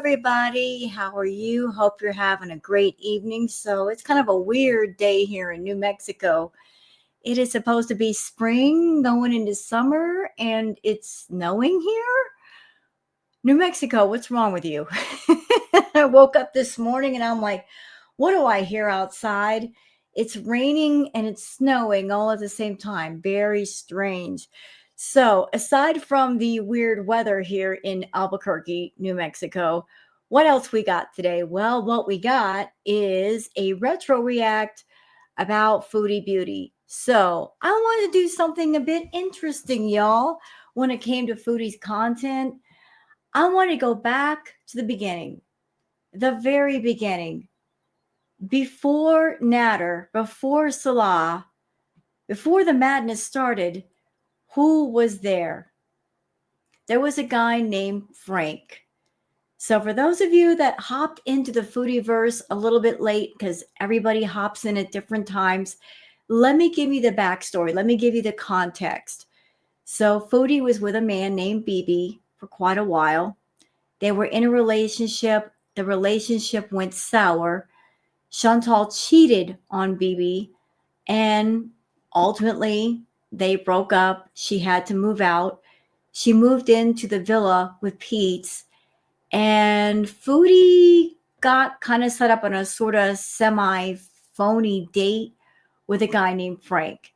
everybody. How are you? Hope you're having a great evening. So, it's kind of a weird day here in New Mexico. It is supposed to be spring going into summer, and it's snowing here. New Mexico, what's wrong with you? I woke up this morning and I'm like, what do I hear outside? It's raining and it's snowing all at the same time. Very strange. So, aside from the weird weather here in Albuquerque, New Mexico, what else we got today? Well, what we got is a retro react about Foodie Beauty. So, I wanted to do something a bit interesting, y'all, when it came to Foodie's content. I want to go back to the beginning, the very beginning, before Nader, before Salah, before the madness started. Who was there? There was a guy named Frank. So for those of you that hopped into the Foodieverse a little bit late, because everybody hops in at different times, let me give you the backstory. Let me give you the context. So Foodie was with a man named BB for quite a while. They were in a relationship. The relationship went sour. Chantal cheated on BB, and ultimately they broke up. She had to move out. She moved into the villa with Pete's, and Foodie got kind of set up on a sort of semi-phony date with a guy named Frank.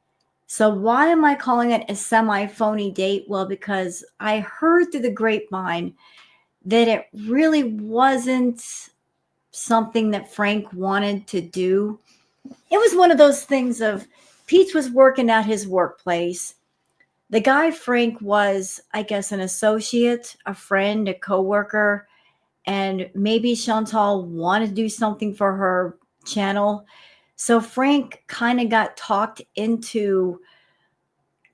So why am I calling it a semi-phony date? Well, because I heard through the grapevine that it really wasn't something that Frank wanted to do. It was one of those things of Pete was working at his workplace. The guy Frank was, I guess, an associate, a friend, a coworker, and maybe Chantal wanted to do something for her channel. So Frank kind of got talked into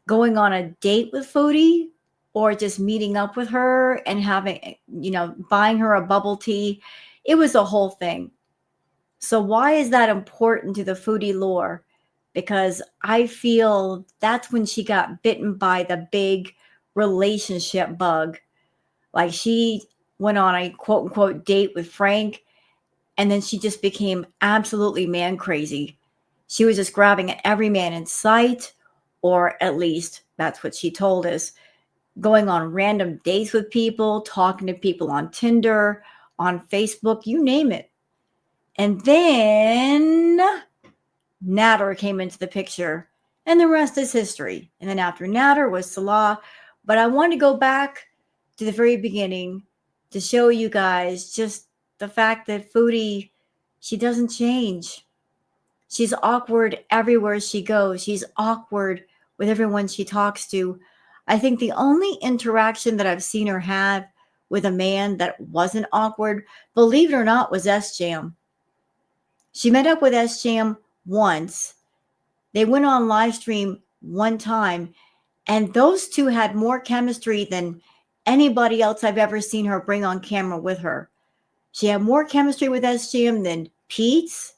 going on a date with Foodie, or just meeting up with her and having, buying her a bubble tea. It was a whole thing. So why is that important to the Foodie lore? Because I feel that's when she got bitten by the big relationship bug. Like, she went on a quote unquote date with Frank, and then she just became absolutely man crazy. She was just grabbing at every man in sight, or at least that's what she told us. Going on random dates with people, talking to people on Tinder, on Facebook, you name it. And then Nader came into the picture, and the rest is history. And then after Nader was Salah. But I want to go back to the very beginning to show you guys just the fact that Foodie, she doesn't change. She's awkward everywhere she goes. She's awkward with everyone she talks to. I think the only interaction that I've seen her have with a man that wasn't awkward, believe it or not, was S-Jam. She met up with S-Jam once. They went on live stream one time, and those two had more chemistry than anybody else I've ever seen her bring on camera with her. She had more chemistry with S-Jam than Pete's,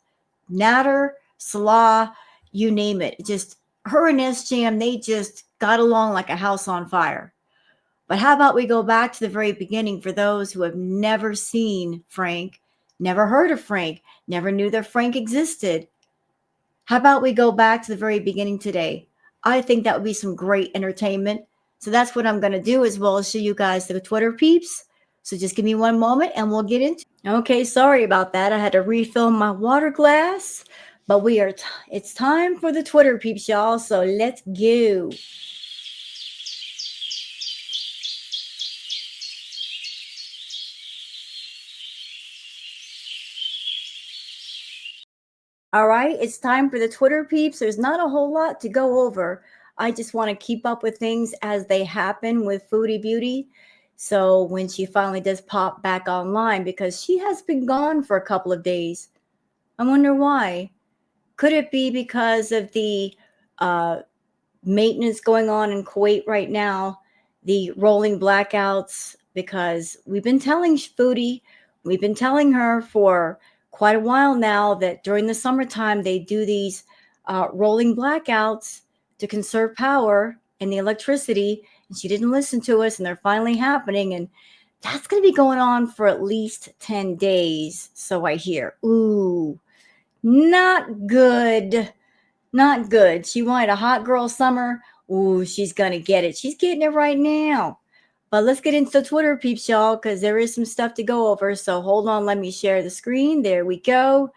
Nader, Salah, you name it. Just her and S-Jam, they just got along like a house on fire. But how about we go back to the very beginning for those who have never seen Frank, never heard of Frank, never knew that Frank existed. How about we go back to the very beginning today? I think that would be some great entertainment. So that's what I'm going to do, as well as show you guys the Twitter peeps. So just give me one moment and we'll get into it. Okay, sorry about that. I had to refill my water glass. But it's time for the Twitter peeps, y'all. So let's go. All right, it's time for the Twitter peeps. There's not a whole lot to go over. I just want to keep up with things as they happen with Foodie Beauty. So when she finally does pop back online, because she has been gone for a couple of days. I wonder why. Could it be because of the maintenance going on in Kuwait right now, the rolling blackouts? Because we've been telling Foodie, we've been telling her for quite a while now that during the summertime they do these rolling blackouts to conserve power and the electricity, and she didn't listen to us, and they're finally happening. And That's going to be going on for at least 10 days. So I hear, ooh, not good. Not good. She wanted a hot girl summer. Ooh, she's going to get it. She's getting it right now. But let's get into the Twitter peeps, y'all, because there is some stuff to go over. So hold on. Let me share the screen. There we go.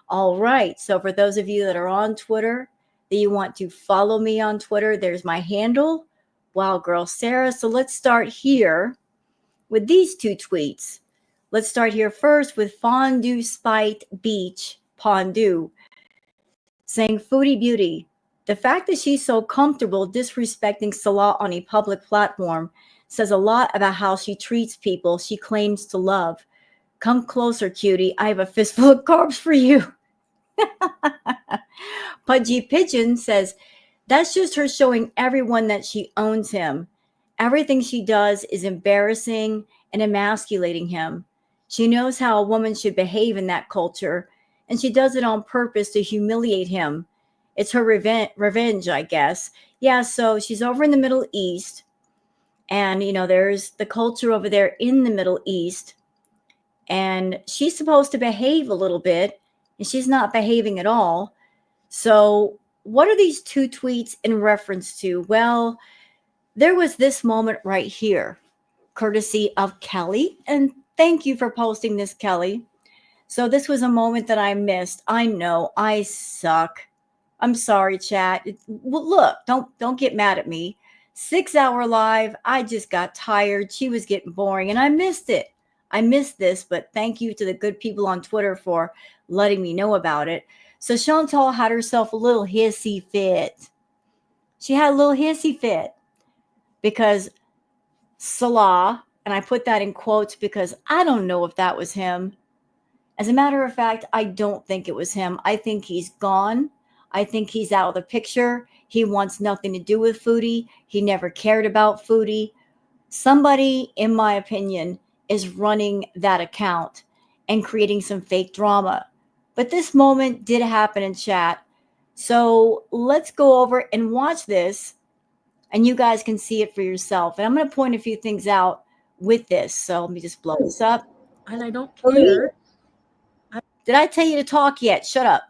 All right. So for those of you that are on Twitter, that you want to follow me on Twitter, there's my handle, Wild Girl Sarah. So let's start here with these two tweets. Let's start here first with Fondue Spite Beach Pondue saying, Foodie Beauty, the fact that she's so comfortable disrespecting Salah on a public platform says a lot about how she treats people she claims to love. Come closer, cutie. I have a fistful of carbs for you. Pudgy Pigeon says, that's just her showing everyone that she owns him. Everything she does is embarrassing and emasculating him. She knows how a woman should behave in that culture, and she does it on purpose to humiliate him. It's her revenge, I guess. Yeah, so she's over in the Middle East, and, there's the culture over there in the Middle East, and she's supposed to behave a little bit, and she's not behaving at all. So what are these two tweets in reference to? Well, there was this moment right here, courtesy of Kelly. And thank you for posting this, Kelly. So this was a moment that I missed. I know I suck. I'm sorry, chat. Well, look, don't get mad at me. 6-hour live. I just got tired. She was getting boring and I missed it. I missed this, but thank you to the good people on Twitter for letting me know about it. So Chantal had herself a little hissy fit. She had a little hissy fit because Salah, and I put that in quotes because I don't know if that was him. As a matter of fact, I don't think it was him. I think he's gone. I think he's out of the picture. He wants nothing to do with Foodie. He never cared about Foodie. Somebody, in my opinion, is running that account and creating some fake drama. But this moment did happen in chat. So let's go over and watch this, and you guys can see it for yourself. And I'm going to point a few things out with this. So let me just blow this up. And I don't care. Did I tell you to talk yet? Shut up.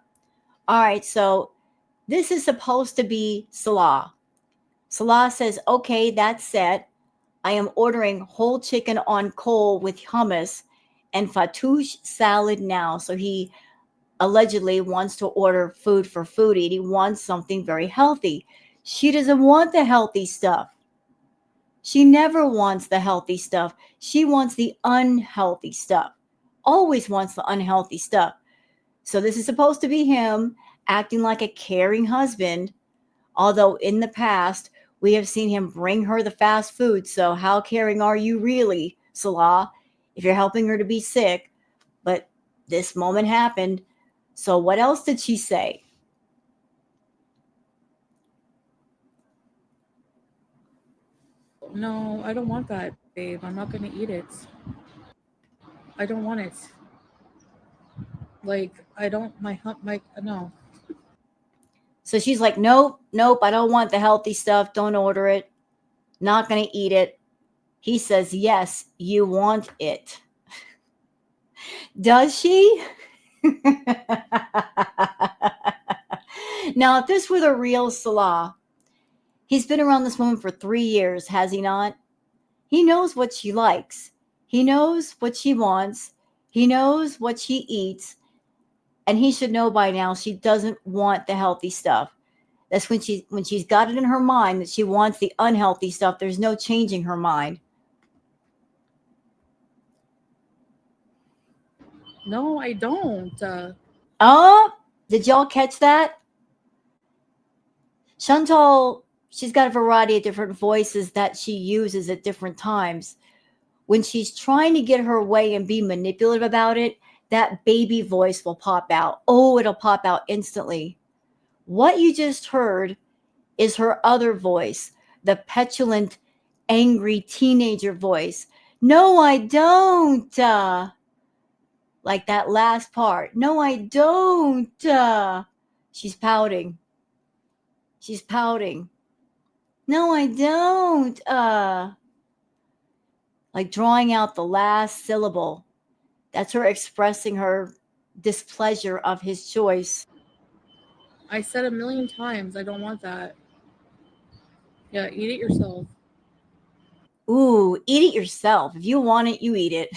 All right, so this is supposed to be Salah. Salah says, okay, that's set. I am ordering whole chicken on coal with hummus and fattoush salad now. So he allegedly wants to order food for Foodie. He wants something very healthy. She doesn't want the healthy stuff. She never wants the healthy stuff. She wants the unhealthy stuff. Always wants the unhealthy stuff. So this is supposed to be him acting like a caring husband, although in the past we have seen him bring her the fast food. So how caring are you really, Salah, if you're helping her to be sick? But this moment happened. So what else did she say? No, I don't want that, babe. I'm not gonna eat it. I don't want it. Like I don't my no. So she's like, nope, I don't want the healthy stuff. Don't order it. Not going to eat it. He says, yes, you want it. Does she? Now, if this were the real Salah, he's been around this woman for 3 years, has he not? He knows what she likes. He knows what she wants. He knows what she eats. And he should know by now she doesn't want the healthy stuff. That's when she's got it in her mind that she wants the unhealthy stuff. There's no changing her mind. No, I don't. Oh, did y'all catch that? Chantal, she's got a variety of different voices that she uses at different times. When she's trying to get her way and be manipulative about it, that baby voice will pop out. Oh, it'll pop out instantly. What you just heard is her other voice, the petulant, angry teenager voice. No, I don't. Like that last part. No, I don't. She's pouting. She's pouting. No, I don't. Like like drawing out the last syllable. That's her expressing her displeasure of his choice. I said a million times, I don't want that. Yeah, eat it yourself. Ooh, eat it yourself. If you want it, you eat it.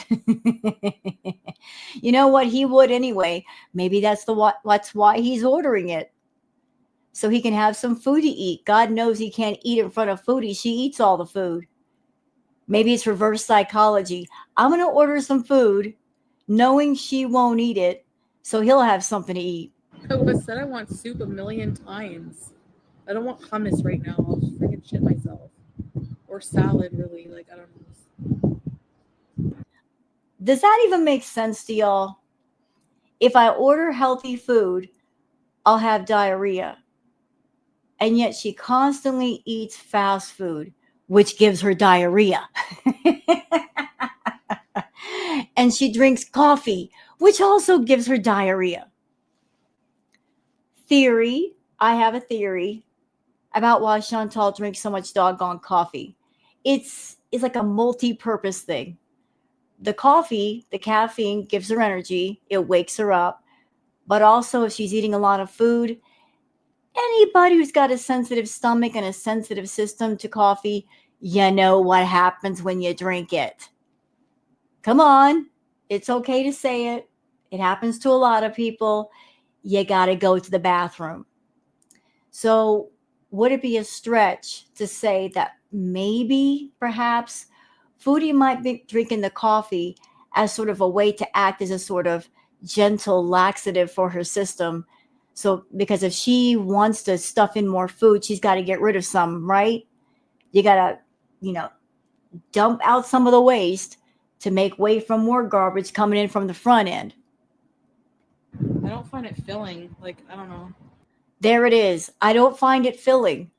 You know what? He would anyway. Maybe that's why he's ordering it. So he can have some food to eat. God knows he can't eat in front of Foodie. She eats all the food. Maybe it's reverse psychology. I'm going to order some food knowing she won't eat it, so he'll have something to eat. I said I want soup a million times. I don't want hummus right now. I'll just freaking shit myself. Or salad, really. Like, I don't know. Does that even make sense to y'all? If I order healthy food, I'll have diarrhea. And yet she constantly eats fast food, which gives her diarrhea. And she drinks coffee, which also gives her diarrhea. Theory, I have a theory about why Chantal drinks so much doggone coffee. It's like a multi-purpose thing. The coffee, the caffeine gives her energy, it wakes her up, but also if she's eating a lot of food, anybody who's got a sensitive stomach and a sensitive system to coffee, you know what happens when you drink it. Come on, it's okay to say it. It happens to a lot of people. You got to go to the bathroom. So, would it be a stretch to say that maybe, perhaps, Foodie might be drinking the coffee as sort of a way to act as a sort of gentle laxative for her system? So, because if she wants to stuff in more food, she's got to get rid of some, right? You got to, you know, dump out some of the waste to make way for more garbage coming in from the front end. I don't find it filling. Like, I don't know. There it is. I don't find it filling.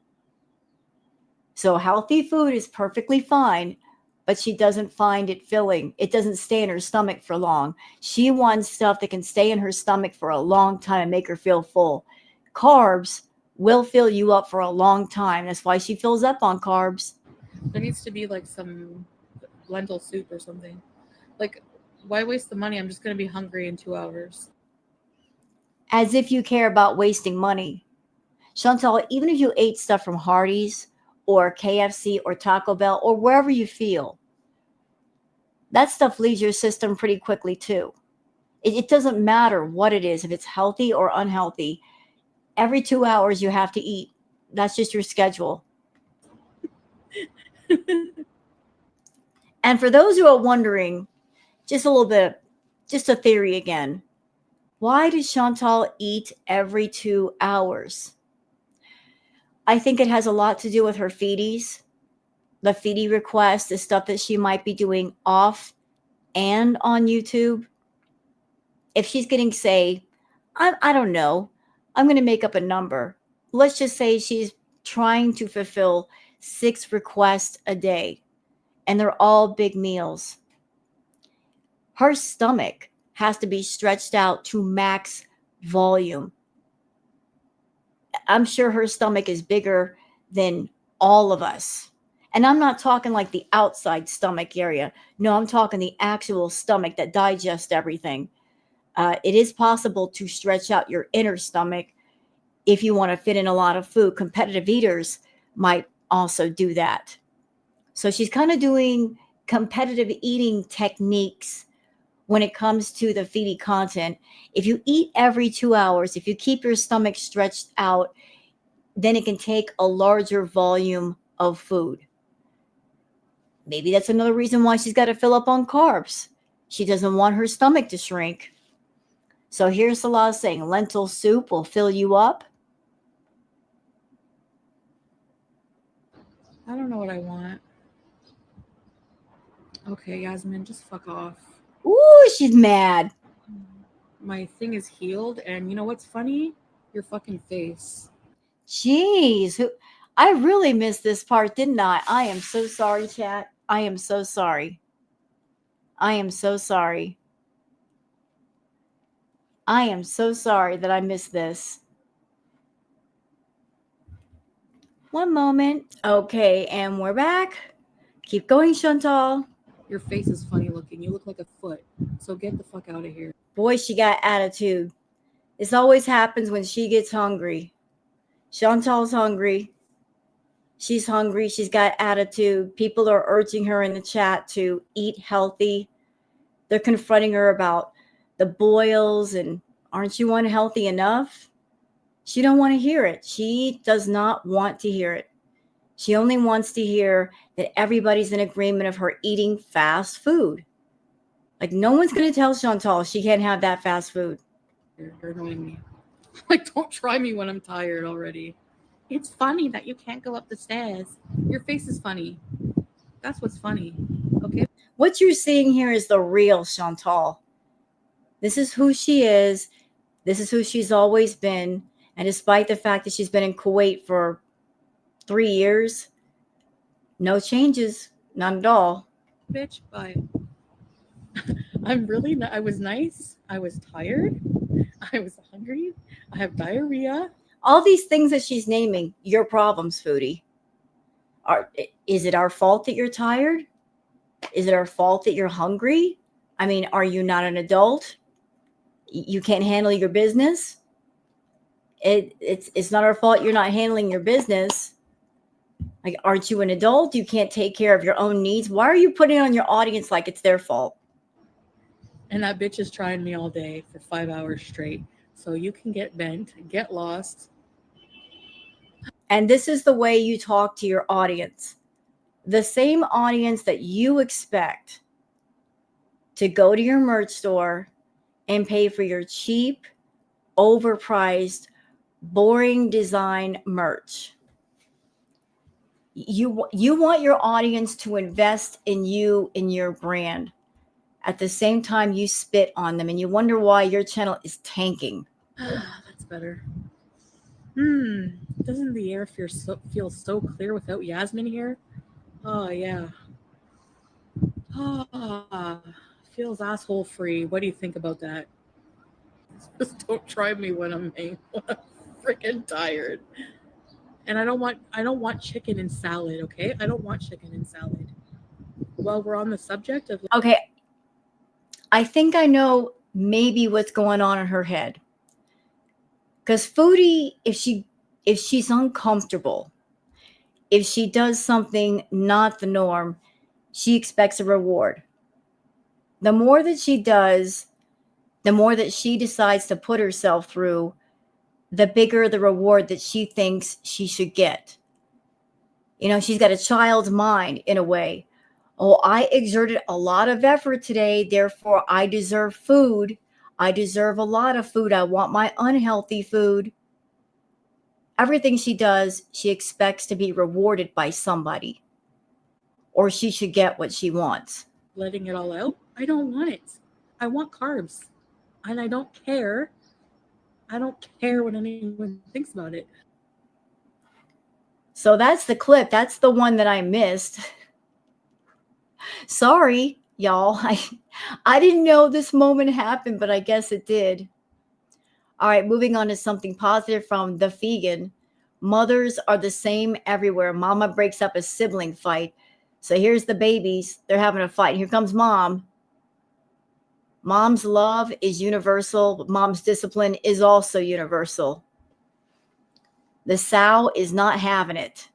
So healthy food is perfectly fine, but she doesn't find it filling. It doesn't stay in her stomach for long. She wants stuff that can stay in her stomach for a long time and make her feel full. Carbs will fill you up for a long time. That's why she fills up on carbs. There needs to be like some lentil soup or something. Like, why waste the money? I'm just going to be hungry in 2 hours. As if you care about wasting money. Chantal, even if you ate stuff from Hardee's or KFC or Taco Bell or wherever you feel, that stuff leaves your system pretty quickly too. It doesn't matter what it is, if it's healthy or unhealthy. Every 2 hours you have to eat. That's just your schedule. And for those who are wondering, just a little bit, just a theory again. Why does Chantal eat every 2 hours? I think it has a lot to do with her feedies. The feedie request is stuff that she might be doing off and on YouTube. If she's getting, say, I don't know, I'm going to make up a number. Let's just say she's trying to fulfill 6 requests a day, and they're all big meals. Her stomach has to be stretched out to max volume. I'm sure her stomach is bigger than all of us. And I'm not talking like the outside stomach area. No, I'm talking the actual stomach that digests everything. It is possible to stretch out your inner stomach if you want to fit in a lot of food. Competitive eaters might also do that. So she's kind of doing competitive eating techniques when it comes to the feedie content. If you eat every 2 hours, if you keep your stomach stretched out, then it can take a larger volume of food. Maybe that's another reason why she's got to fill up on carbs. She doesn't want her stomach to shrink. So here's Salah saying lentil soup will fill you up. I don't know what I want. Okay, Yasmin, just fuck off. Ooh, she's mad. My thing is healed, and you know what's funny? Your fucking face. Jeez, I really missed this part, didn't I? I am so sorry, chat. I am so sorry. I am so sorry. I am so sorry that I missed this. One moment. Okay, and we're back. Keep going, Chantal. Your face is funny looking. You look like a foot. So get the fuck out of here. Boy, she got attitude. This always happens when she gets hungry. Chantal's hungry. She's hungry. She's got attitude. People are urging her in the chat to eat healthy. They're confronting her about the boils and aren't you unhealthy enough? She don't want to hear it. She does not want to hear it. She only wants to hear that everybody's in agreement of her eating fast food. Like, no one's going to tell Chantal she can't have that fast food. You're annoying me. Like, don't try me when I'm tired already. It's funny that you can't go up the stairs. Your face is funny. That's what's funny. Okay? What you're seeing here is the real Chantal. This is who she is. This is who she's always been. And despite the fact that she's been in Kuwait for 3 years, no changes, none at all. Bitch, bye. I was nice. I was tired. I was hungry. I have diarrhea. All these things that she's naming, your problems, Foodie. Is it our fault that you're tired? Is it our fault that you're hungry? I mean, are you not an adult? You can't handle your business? It's not our fault you're not handling your business. Like, aren't you an adult? You can't take care of your own needs. Why are you putting it on your audience like it's their fault? And that bitch is trying me all day for 5 hours straight. So you can get bent, get lost. And this is the way you talk to your audience. The same audience that you expect to go to your merch store and pay for your cheap, overpriced, boring design merch. You want your audience to invest in you, in your brand. At the same time, you spit on them and you wonder why your channel is tanking. That's better. Doesn't the air feel so clear without Yasmin here? Oh, yeah. Feels asshole free. What do you think about that? Just don't try me when I'm freaking tired. And I don't want chicken and salad, okay? I don't want chicken and salad. Well, we're on the subject of... Okay. I think I know maybe what's going on in her head. Because Foodie, if she's uncomfortable, if she does something not the norm, she expects a reward. The more that she does, the more that she decides to put herself through, the bigger the reward that she thinks she should get. You know, she's got a child's mind in a way. Oh, I exerted a lot of effort today, therefore I deserve food. I deserve a lot of food. I want my unhealthy food. Everything she does, she expects to be rewarded by somebody. Or she should get what she wants. Letting it all out? I don't want it. I want carbs. And I don't care. I don't care what anyone thinks about it. So that's the clip. That's the one that I missed. Sorry, y'all. I didn't know this moment happened, but I guess it did. All right, moving on to something positive from The Vegan. Mothers are the same everywhere. Mama breaks up a sibling fight. So here's the babies. They're having a fight. Here comes mom. Mom's love is universal, but mom's discipline is also universal. The sow is not having it.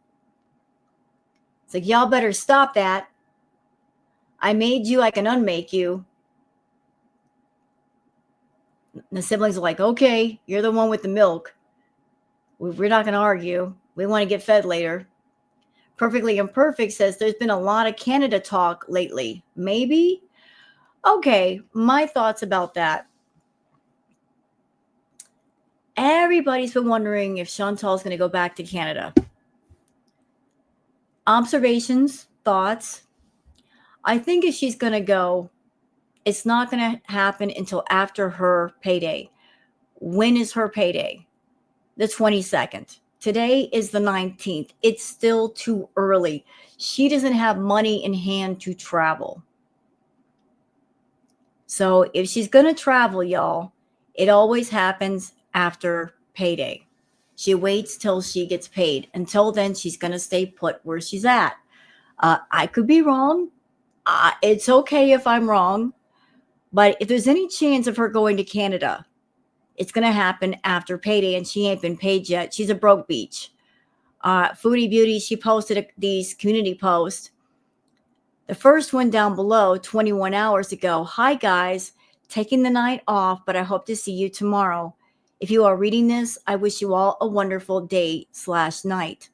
It's like, y'all better stop that. I made you, I can unmake you. And the siblings are like, okay, you're the one with the milk. We're not going to argue. We want to get fed later. Perfectly Imperfect says there's been a lot of Canada talk lately. Maybe? Okay, my thoughts about that. Everybody's been wondering if Chantal's going to go back to Canada. Observations, thoughts. I think if she's going to go, it's not going to happen until after her payday. When is her payday? The 22nd. Today is the 19th. It's still too early. She doesn't have money in hand to travel. So if she's going to travel, y'all, it always happens after payday. She waits till she gets paid. Until then, she's going to stay put where she's at. I could be wrong. It's okay if I'm wrong, but if there's any chance of her going to Canada, it's going to happen after payday, and she ain't been paid yet. She's a broke beach. Foodie Beauty, she posted these community posts. The first one down below, 21 hours ago. Hi, guys. Taking the night off, but I hope to see you tomorrow. If you are reading this, I wish you all a wonderful day/night.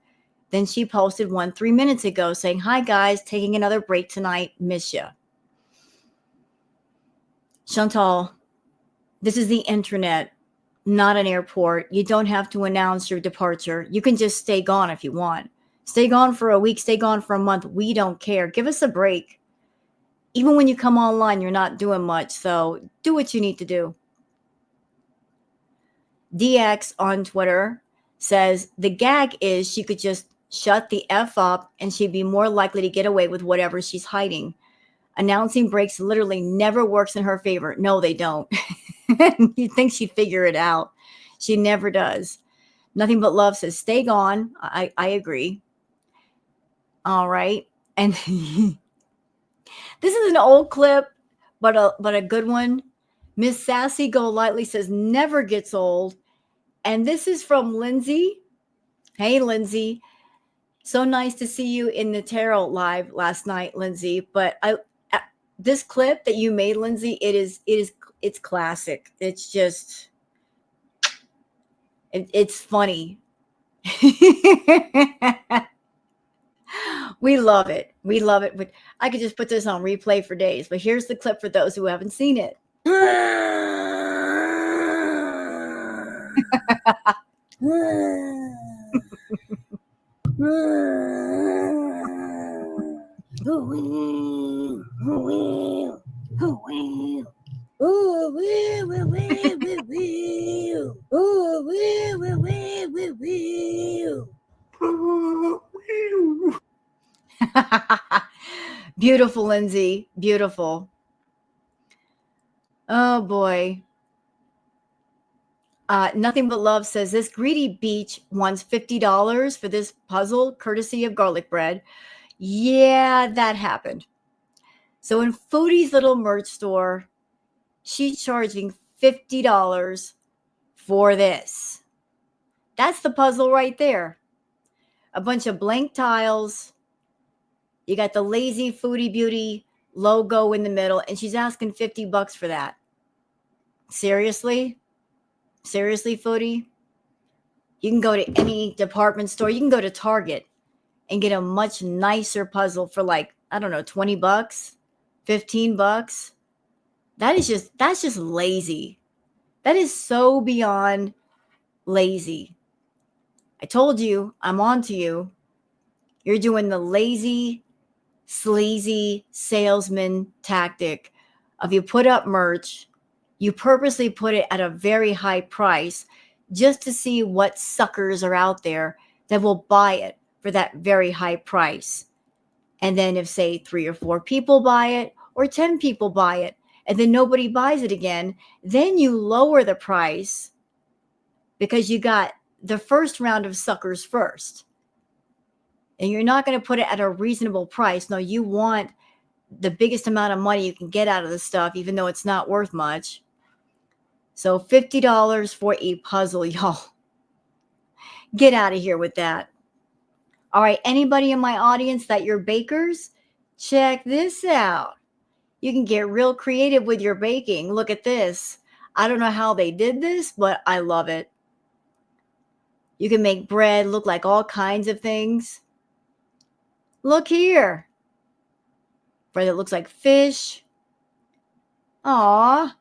Then she posted one 3 minutes ago saying, hi, guys. Taking another break tonight. Miss ya. Chantal, this is the internet, not an airport. You don't have to announce your departure. You can just stay gone if you want. Stay gone for a week, stay gone for a month. We don't care. Give us a break. Even when you come online, you're not doing much. So do what you need to do. DX on Twitter says the gag is she could just shut the F up and she'd be more likely to get away with whatever she's hiding. Announcing breaks literally never works in her favor. No, they don't. You'd think she'd figure it out. She never does. Nothing But Love says, stay gone. I agree. All right. And this is an old clip, but a good one. Miss Sassy Go Lightly says, never gets old. And this is from Lindsay. Hey, Lindsay. So nice to see you in the tarot live last night, Lindsay. But this clip that you made, Lindsay, it's classic. It's just, it's funny. We love it. We love it. But I could just put this on replay for days. But here's the clip for those who haven't seen it. Beautiful, Lindsay. Beautiful. Oh boy. Nothing But Love says this greedy beach wants $50 for this puzzle, courtesy of Garlic Bread. Yeah, that happened. So in Foodie's little merch store, she's charging $50 for this. That's the puzzle right there. A bunch of blank tiles. You got the lazy Foodie Beauty logo in the middle, and she's asking $50 for that. Seriously? Seriously, Foodie? You can go to any department store. You can go to Target and get a much nicer puzzle for like, I don't know, $20, $15. That's just lazy. That is so beyond lazy. I told you, I'm on to you. You're doing the lazy, sleazy salesman tactic of you put up merch, you purposely put it at a very high price just to see what suckers are out there that will buy it for that very high price. And then if, say, 3 or 4 people buy it or 10 people buy it, and then nobody buys it again, then you lower the price because you got the first round of suckers first. And you're not going to put it at a reasonable price. No, you want the biggest amount of money you can get out of the stuff, even though it's not worth much. So $50 for a puzzle, y'all. Get out of here with that. All right, anybody in my audience that you're bakers, check this out. You can get real creative with your baking. Look at this. I don't know how they did this, but I love it. You can make bread look like all kinds of things. Look here. Bread that looks like fish. Aw.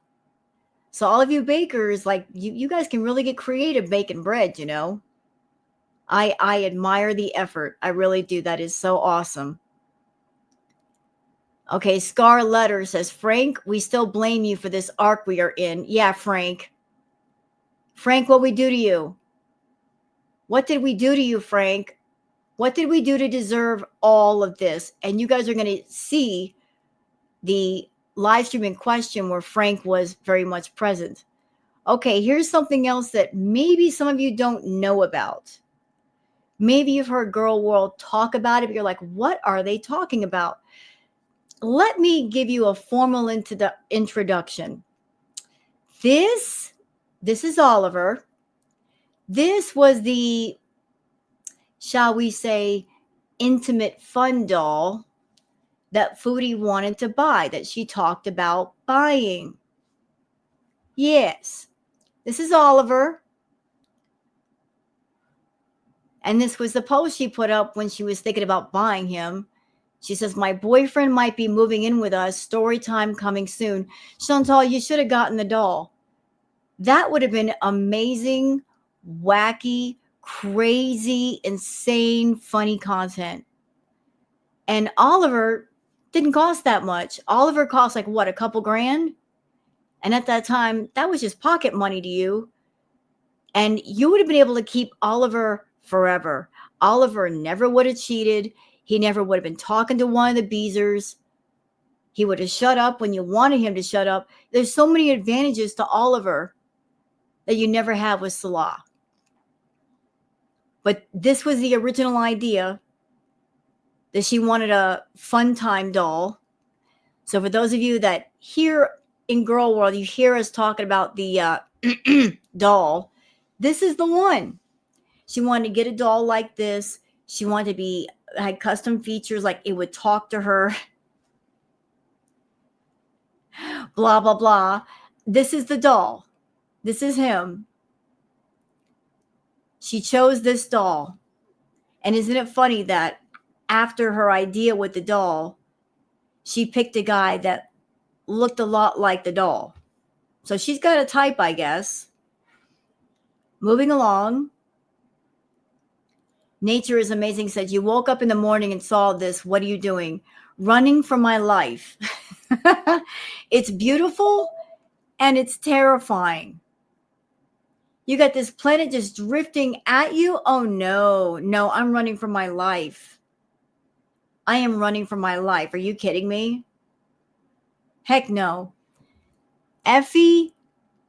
So all of you bakers, like you guys can really get creative baking bread, you know. I admire the effort. I really do. That is so awesome. Okay, Scar Letter says, Frank, we still blame you for this arc we are in. Yeah, Frank. Frank, what we do to you? What did we do to you, Frank? What did we do to deserve all of this? And you guys are going to see the live stream in question where Frank was very much present. Okay, here's something else that maybe some of you don't know about. Maybe you've heard Girl World talk about it, but you're like, what are they talking about? let me give you a formal introduction. This is Oliver. This was the, shall we say, intimate fun doll that Foodie wanted to buy, that she talked about buying. Yes, this is Oliver. And this was the post she put up when she was thinking about buying him. She says, my boyfriend might be moving in with us. Story time coming soon. Chantal, you should have gotten the doll. That would have been amazing, wacky, crazy, insane, funny content. And Oliver didn't cost that much. Oliver cost like what, a couple grand? And at that time, that was just pocket money to you. And you would have been able to keep Oliver forever. Oliver never would have cheated. He never would have been talking to one of the Beezers. He would have shut up when you wanted him to shut up. There's so many advantages to Oliver that you never have with Salah. But this was the original idea, that she wanted a Funtime doll. So for those of you that hear in Girl World, you hear us talking about the doll, this is the one. She wanted to get a doll like this. She wanted to be, had custom features, like it would talk to her. Blah, blah, blah. This is the doll. This is him. She chose this doll. And isn't it funny that after her idea with the doll, she picked a guy that looked a lot like the doll. So she's got a type, I guess. Moving along. Nature is amazing said, you woke up in the morning and saw this. What are you doing? Running for my life. It's beautiful and it's terrifying. You got this planet just drifting at you. Oh no, no, I'm running for my life. I am running for my life. Are you kidding me? Heck no. Effie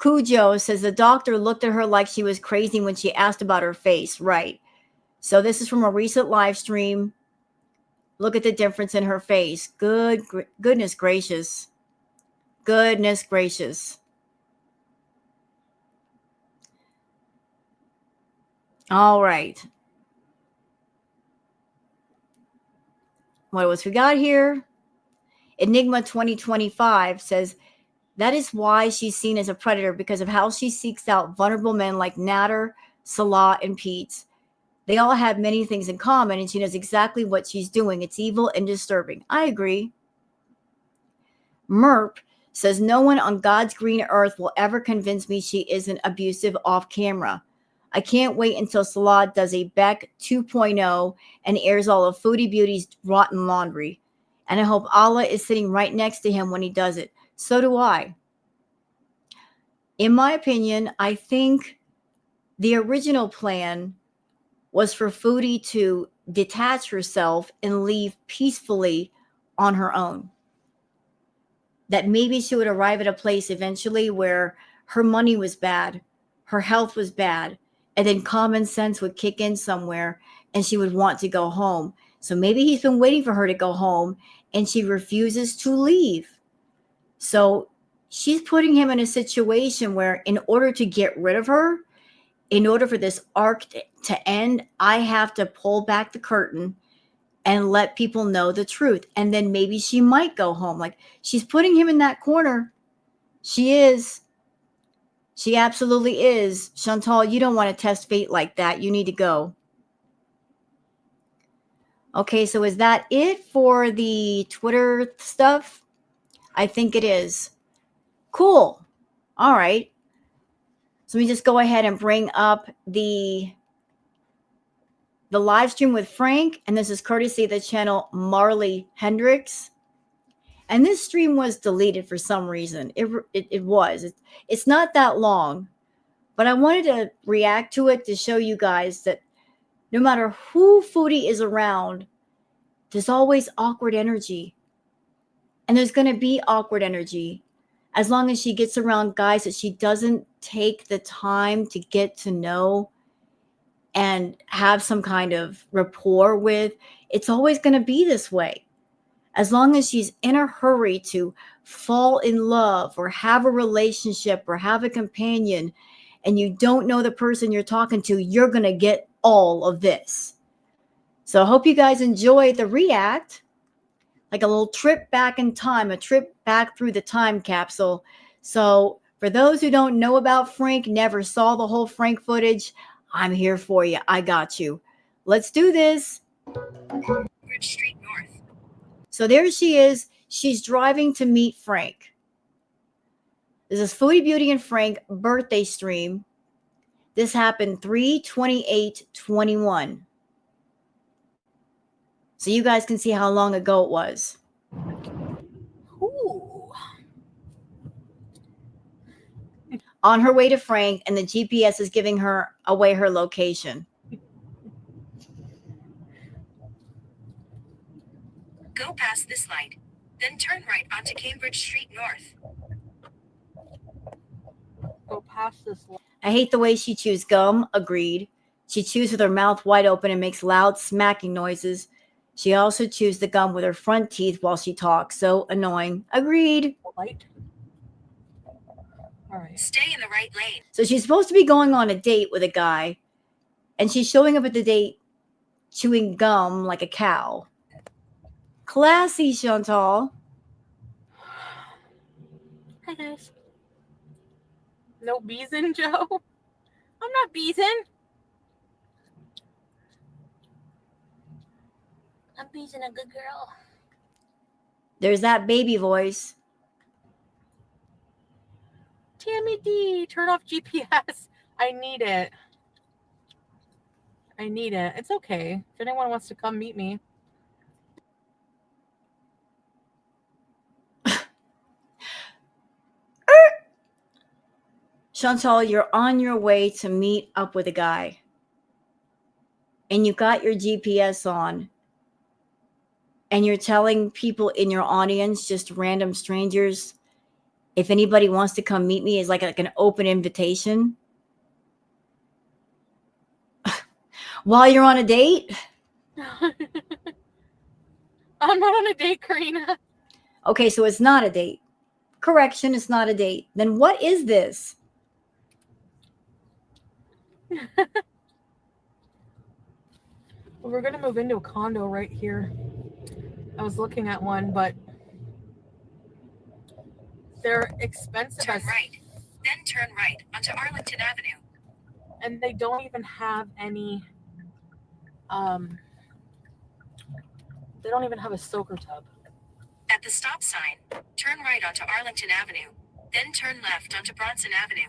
Cujo says the doctor looked at her like she was crazy when she asked about her face. Right. So this is from a recent live stream. Look at the difference in her face. Goodness gracious. Goodness gracious. All right. What else we got here? Enigma 2025 says, that is why she's seen as a predator, because of how she seeks out vulnerable men like Nader, Salah, and Pete. They all have many things in common, and she knows exactly what she's doing. It's evil and disturbing. I agree. Merp says, no one on God's green earth will ever convince me she isn't abusive off camera. I can't wait until Salah does a Beck 2.0 and airs all of Foodie Beauty's rotten laundry. And I hope Allah is sitting right next to him when he does it. So do I. In my opinion, I think the original plan was for Foodie to detach herself and leave peacefully on her own. That maybe she would arrive at a place eventually where her money was bad, her health was bad, and then common sense would kick in somewhere and she would want to go home. So maybe he's been waiting for her to go home and she refuses to leave. So she's putting him in a situation where, in order to get rid of her, in order for this arc to end, I have to pull back the curtain and let people know the truth. And then maybe she might go home. Like, she's putting him in that corner. She is. She absolutely is. Chantal, you don't want to test fate like that. You need to go. Okay, so is that it for the Twitter stuff? I think it is. Cool. All right. So let me just go ahead and bring up the live stream with Frank. And this is courtesy of the channel MARLEY HENDRIX. And this stream was deleted for some reason. It was. It's not that long. But I wanted to react to it to show you guys that no matter who Foodie is around, there's always awkward energy. And there's going to be awkward energy as long as she gets around guys that she doesn't take the time to get to know and have some kind of rapport with. It's always going to be this way. As long as she's in a hurry to fall in love or have a relationship or have a companion, and you don't know the person you're talking to, you're going to get all of this. So I hope you guys enjoy the react, like a little trip back in time, a trip back through the time capsule. So for those who don't know about Frank, never saw the whole Frank footage, I'm here for you. I got you. Let's do this. Bridge Street North. So there she is. She's driving to meet Frank. This is Foodie Beauty and Frank birthday stream. This happened 3/28/21. So you guys can see how long ago it was. Ooh. On her way to Frank, and the GPS is giving her away her location. Go past this light, then turn right onto Cambridge Street North. Go past this light. I hate the way she chews gum. Agreed. She chews with her mouth wide open and makes loud smacking noises. She also chews the gum with her front teeth while she talks. So annoying. Agreed. Light. All right. Stay in the right lane. So she's supposed to be going on a date with a guy, and she's showing up at the date chewing gum like a cow. Classy, Chantal. Hi, guys. No beezing, Joe? I'm not beezing. I'm beezing a good girl. There's that baby voice. Tammy D, turn off GPS. I need it. I need it. It's okay. If anyone wants to come meet me. Chantal, you're on your way to meet up with a guy. And you got your GPS on. And you're telling people in your audience, just random strangers, if anybody wants to come meet me, is like an open invitation. While you're on a date? I'm not on a date, Karina. Okay, so it's not a date. Correction, it's not a date. Then what is this? Well, we're going to move into a condo right here. I was looking at one, but they're expensive. Turn right, then turn right onto Arlington Avenue. And they don't even have any, they don't even have a soaker tub. At the stop sign, turn right onto Arlington Avenue, then turn left onto Bronson Avenue.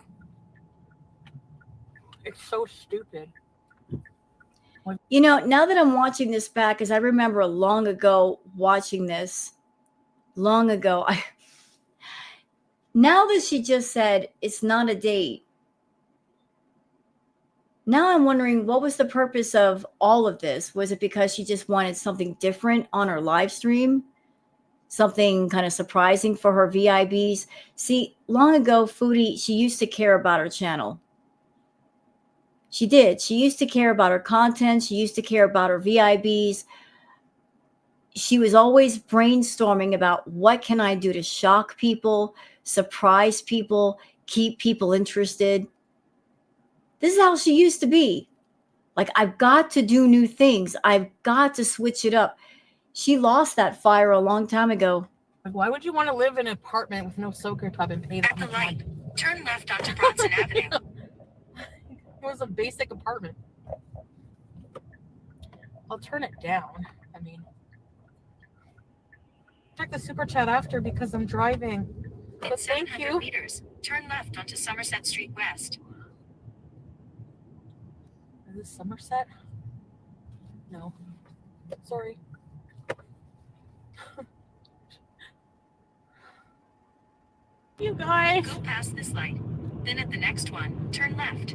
It's so stupid. You know, now that I'm watching this back, because I remember long ago watching this, long ago, now that she just said it's not a date, now I'm wondering, what was the purpose of all of this? Was it because she just wanted something different on her live stream? Something kind of surprising for her VIBs? See, long ago, Foodie, she used to care about her channel. She did. She used to care about her content. She used to care about her VIBs. She was always brainstorming about what can I do to shock people, surprise people, keep people interested. This is how she used to be. Like, I've got to do new things. I've got to switch it up. She lost that fire a long time ago. Like, why would you want to live in an apartment with no soaker tub and pay that At the much light, money? turn left onto Bronson Avenue. It was a basic apartment. I'll turn it down. I mean, check the super chat after because I'm driving. But thank you. Meters, turn left onto Somerset Street West. Is this Somerset? No. Sorry. You guys. Go past this light. Then at the next one, turn left.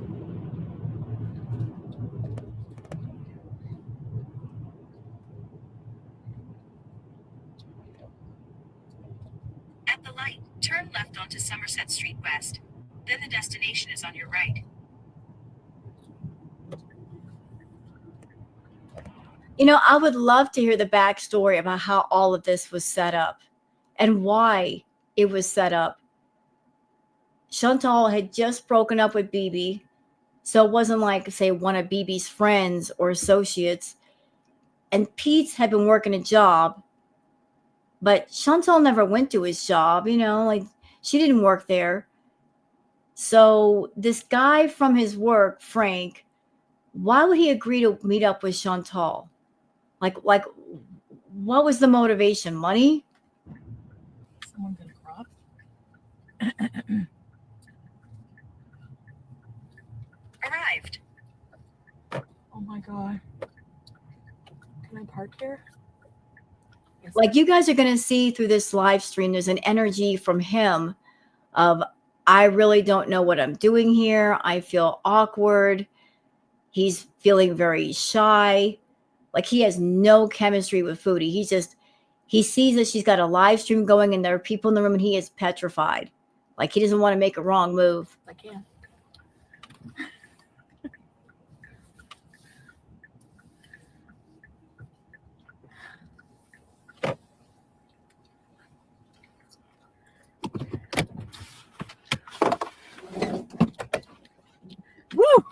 At the light, turn left onto Somerset Street West. Then the destination is on your right. I would love to hear the backstory about how all of this was set up and why it was set up. Chantal had just broken up with BB, so it wasn't like, say, one of BB's friends or associates. And Pete's had been working a job, but Chantal never went to his job, like she didn't work there. So this guy from his work, Frank, why would he agree to meet up with Chantal? Like, what was the motivation? Money? Someone's gonna cross. Arrived. Oh my god. Can I park here? Yes. Like, you guys are going to see through this live stream, there's an energy from him of, I really don't know what I'm doing here. I feel awkward. He's feeling very shy. Like, he has no chemistry with Foodie. He sees that she's got a live stream going and there are people in the room and he is petrified. Like, he doesn't want to make a wrong move. I can. Woo!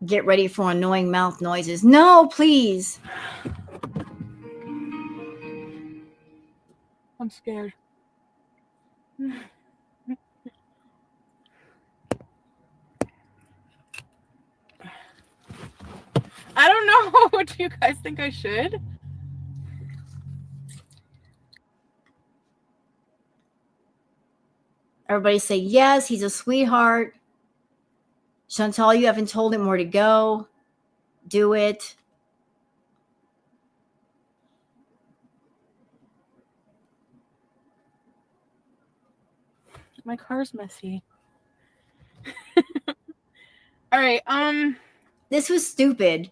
Get ready for annoying mouth noises. No, please. I'm scared. I don't know. What do you guys think I should? Everybody say yes, he's a sweetheart. Chantal, you haven't told him where to go. Do it. My car's messy. All right. This was stupid.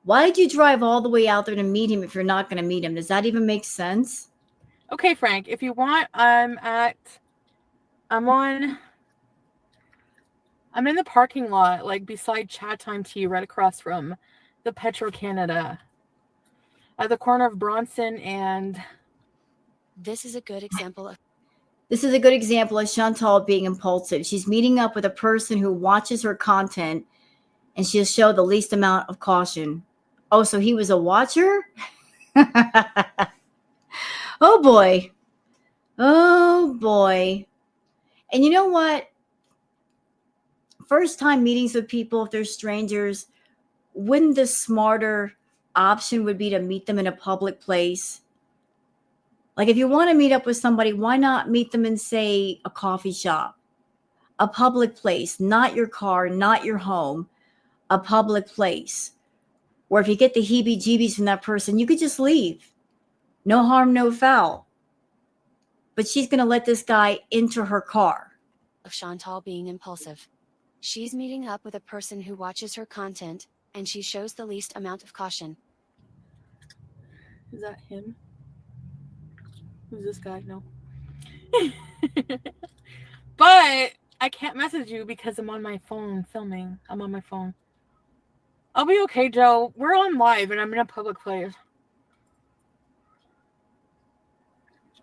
Why did you drive all the way out there to meet him if you're not going to meet him? Does that even make sense? Okay, Frank, if you want, I'm in the parking lot, like beside Chat Time Tea, right across from the Petro Canada, at the corner of Bronson and. This is a good example of Chantal being impulsive. She's meeting up with a person who watches her content and she'll show the least amount of caution. Oh, so he was a watcher? Oh, boy. Oh, boy. And you know what? First time meetings with people, if they're strangers, wouldn't the smarter option would be to meet them in a public place? Like, if you want to meet up with somebody, why not meet them in, say, a coffee shop, a public place, not your car, not your home, a public place where if you get the heebie-jeebies from that person, you could just leave. No harm, no foul. But she's going to let this guy into her car. Of Chantal being impulsive. She's meeting up with a person who watches her content, and she shows the least amount of caution. Is that him? Who's this guy? No. But I can't message you because I'm on my phone filming. I'm on my phone. I'll be okay, Joe. We're on live and I'm in a public place.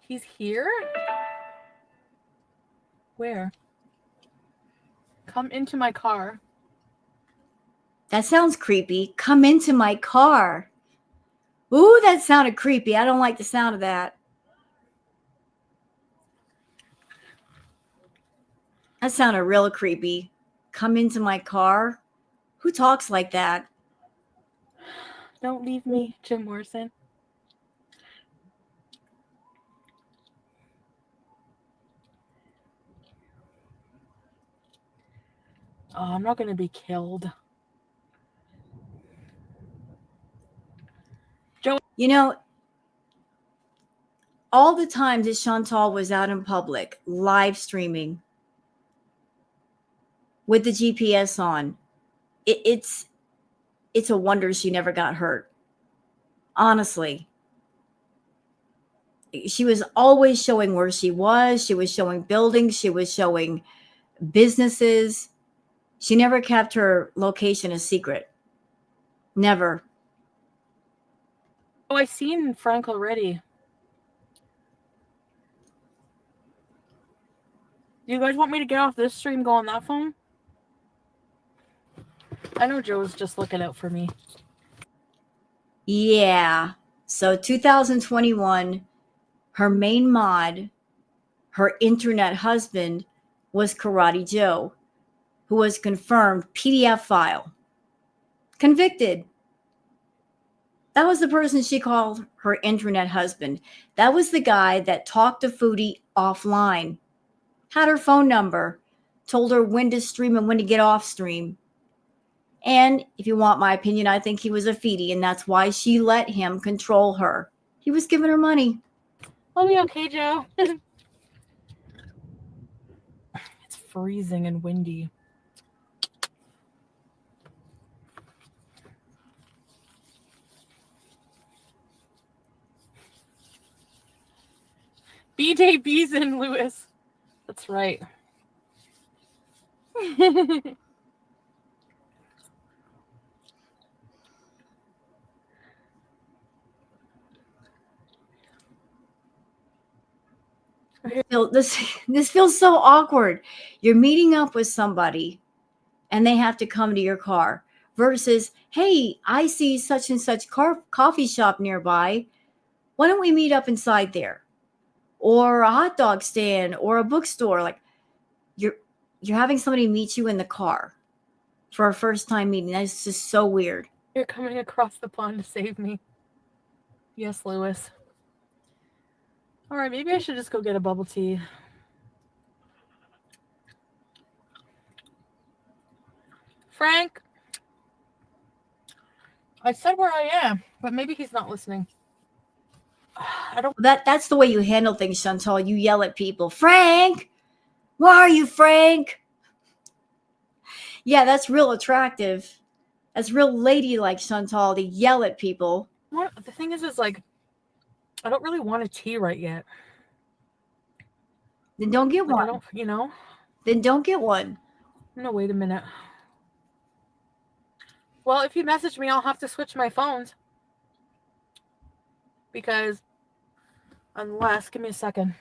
He's here? Where? Come into my car. That sounds creepy. Come into my car. Ooh, that sounded creepy. I don't like the sound of that. That sounded real creepy. Come into my car? Who talks like that? Don't leave me, Jim Morrison. Oh, I'm not going to be killed. Joe. You know, all the times that Chantal was out in public, live streaming, with the GPS on, it's a wonder she never got hurt. Honestly. She was always showing where she was. She was showing buildings. She was showing businesses. She never kept her location a secret. Never. Oh, I seen Frank already. Do you guys want me to get off this stream, go on that phone? I know Joe's just looking out for me. Yeah. So 2021, her main mod, her internet husband, was Karate Joe, who was confirmed PDF file. Convicted. That was the person she called her internet husband. That was the guy that talked to Foodie offline, had her phone number, told her when to stream and when to get off stream. And if you want my opinion, I think he was a feedie, and that's why she let him control her. He was giving her money. I'll be okay, Joe. It's freezing and windy. B-Day Beeson, Lewis. That's right. This feels so awkward. You're meeting up with somebody and they have to come to your car versus, hey, I see such and such coffee shop nearby. Why don't we meet up inside there? Or a hot dog stand or a bookstore. Like you're having somebody meet you in the car for a first time meeting. That's just so weird. You're coming across the pond to save me. Yes, Lewis. All right, maybe I should just go get a bubble tea. Frank, I said where I am, but maybe he's not listening. I don't. That's the way you handle things, Chantal. You yell at people. Frank, where are you, Frank? Yeah, that's real attractive. That's real ladylike, Chantal, to yell at people. What the thing is like, I don't really want a tea right yet. Then don't get Like, one. I don't, you know. Then don't get one. No, wait a minute. Well, if you message me, I'll have to switch my phones. Because unless, give me a second.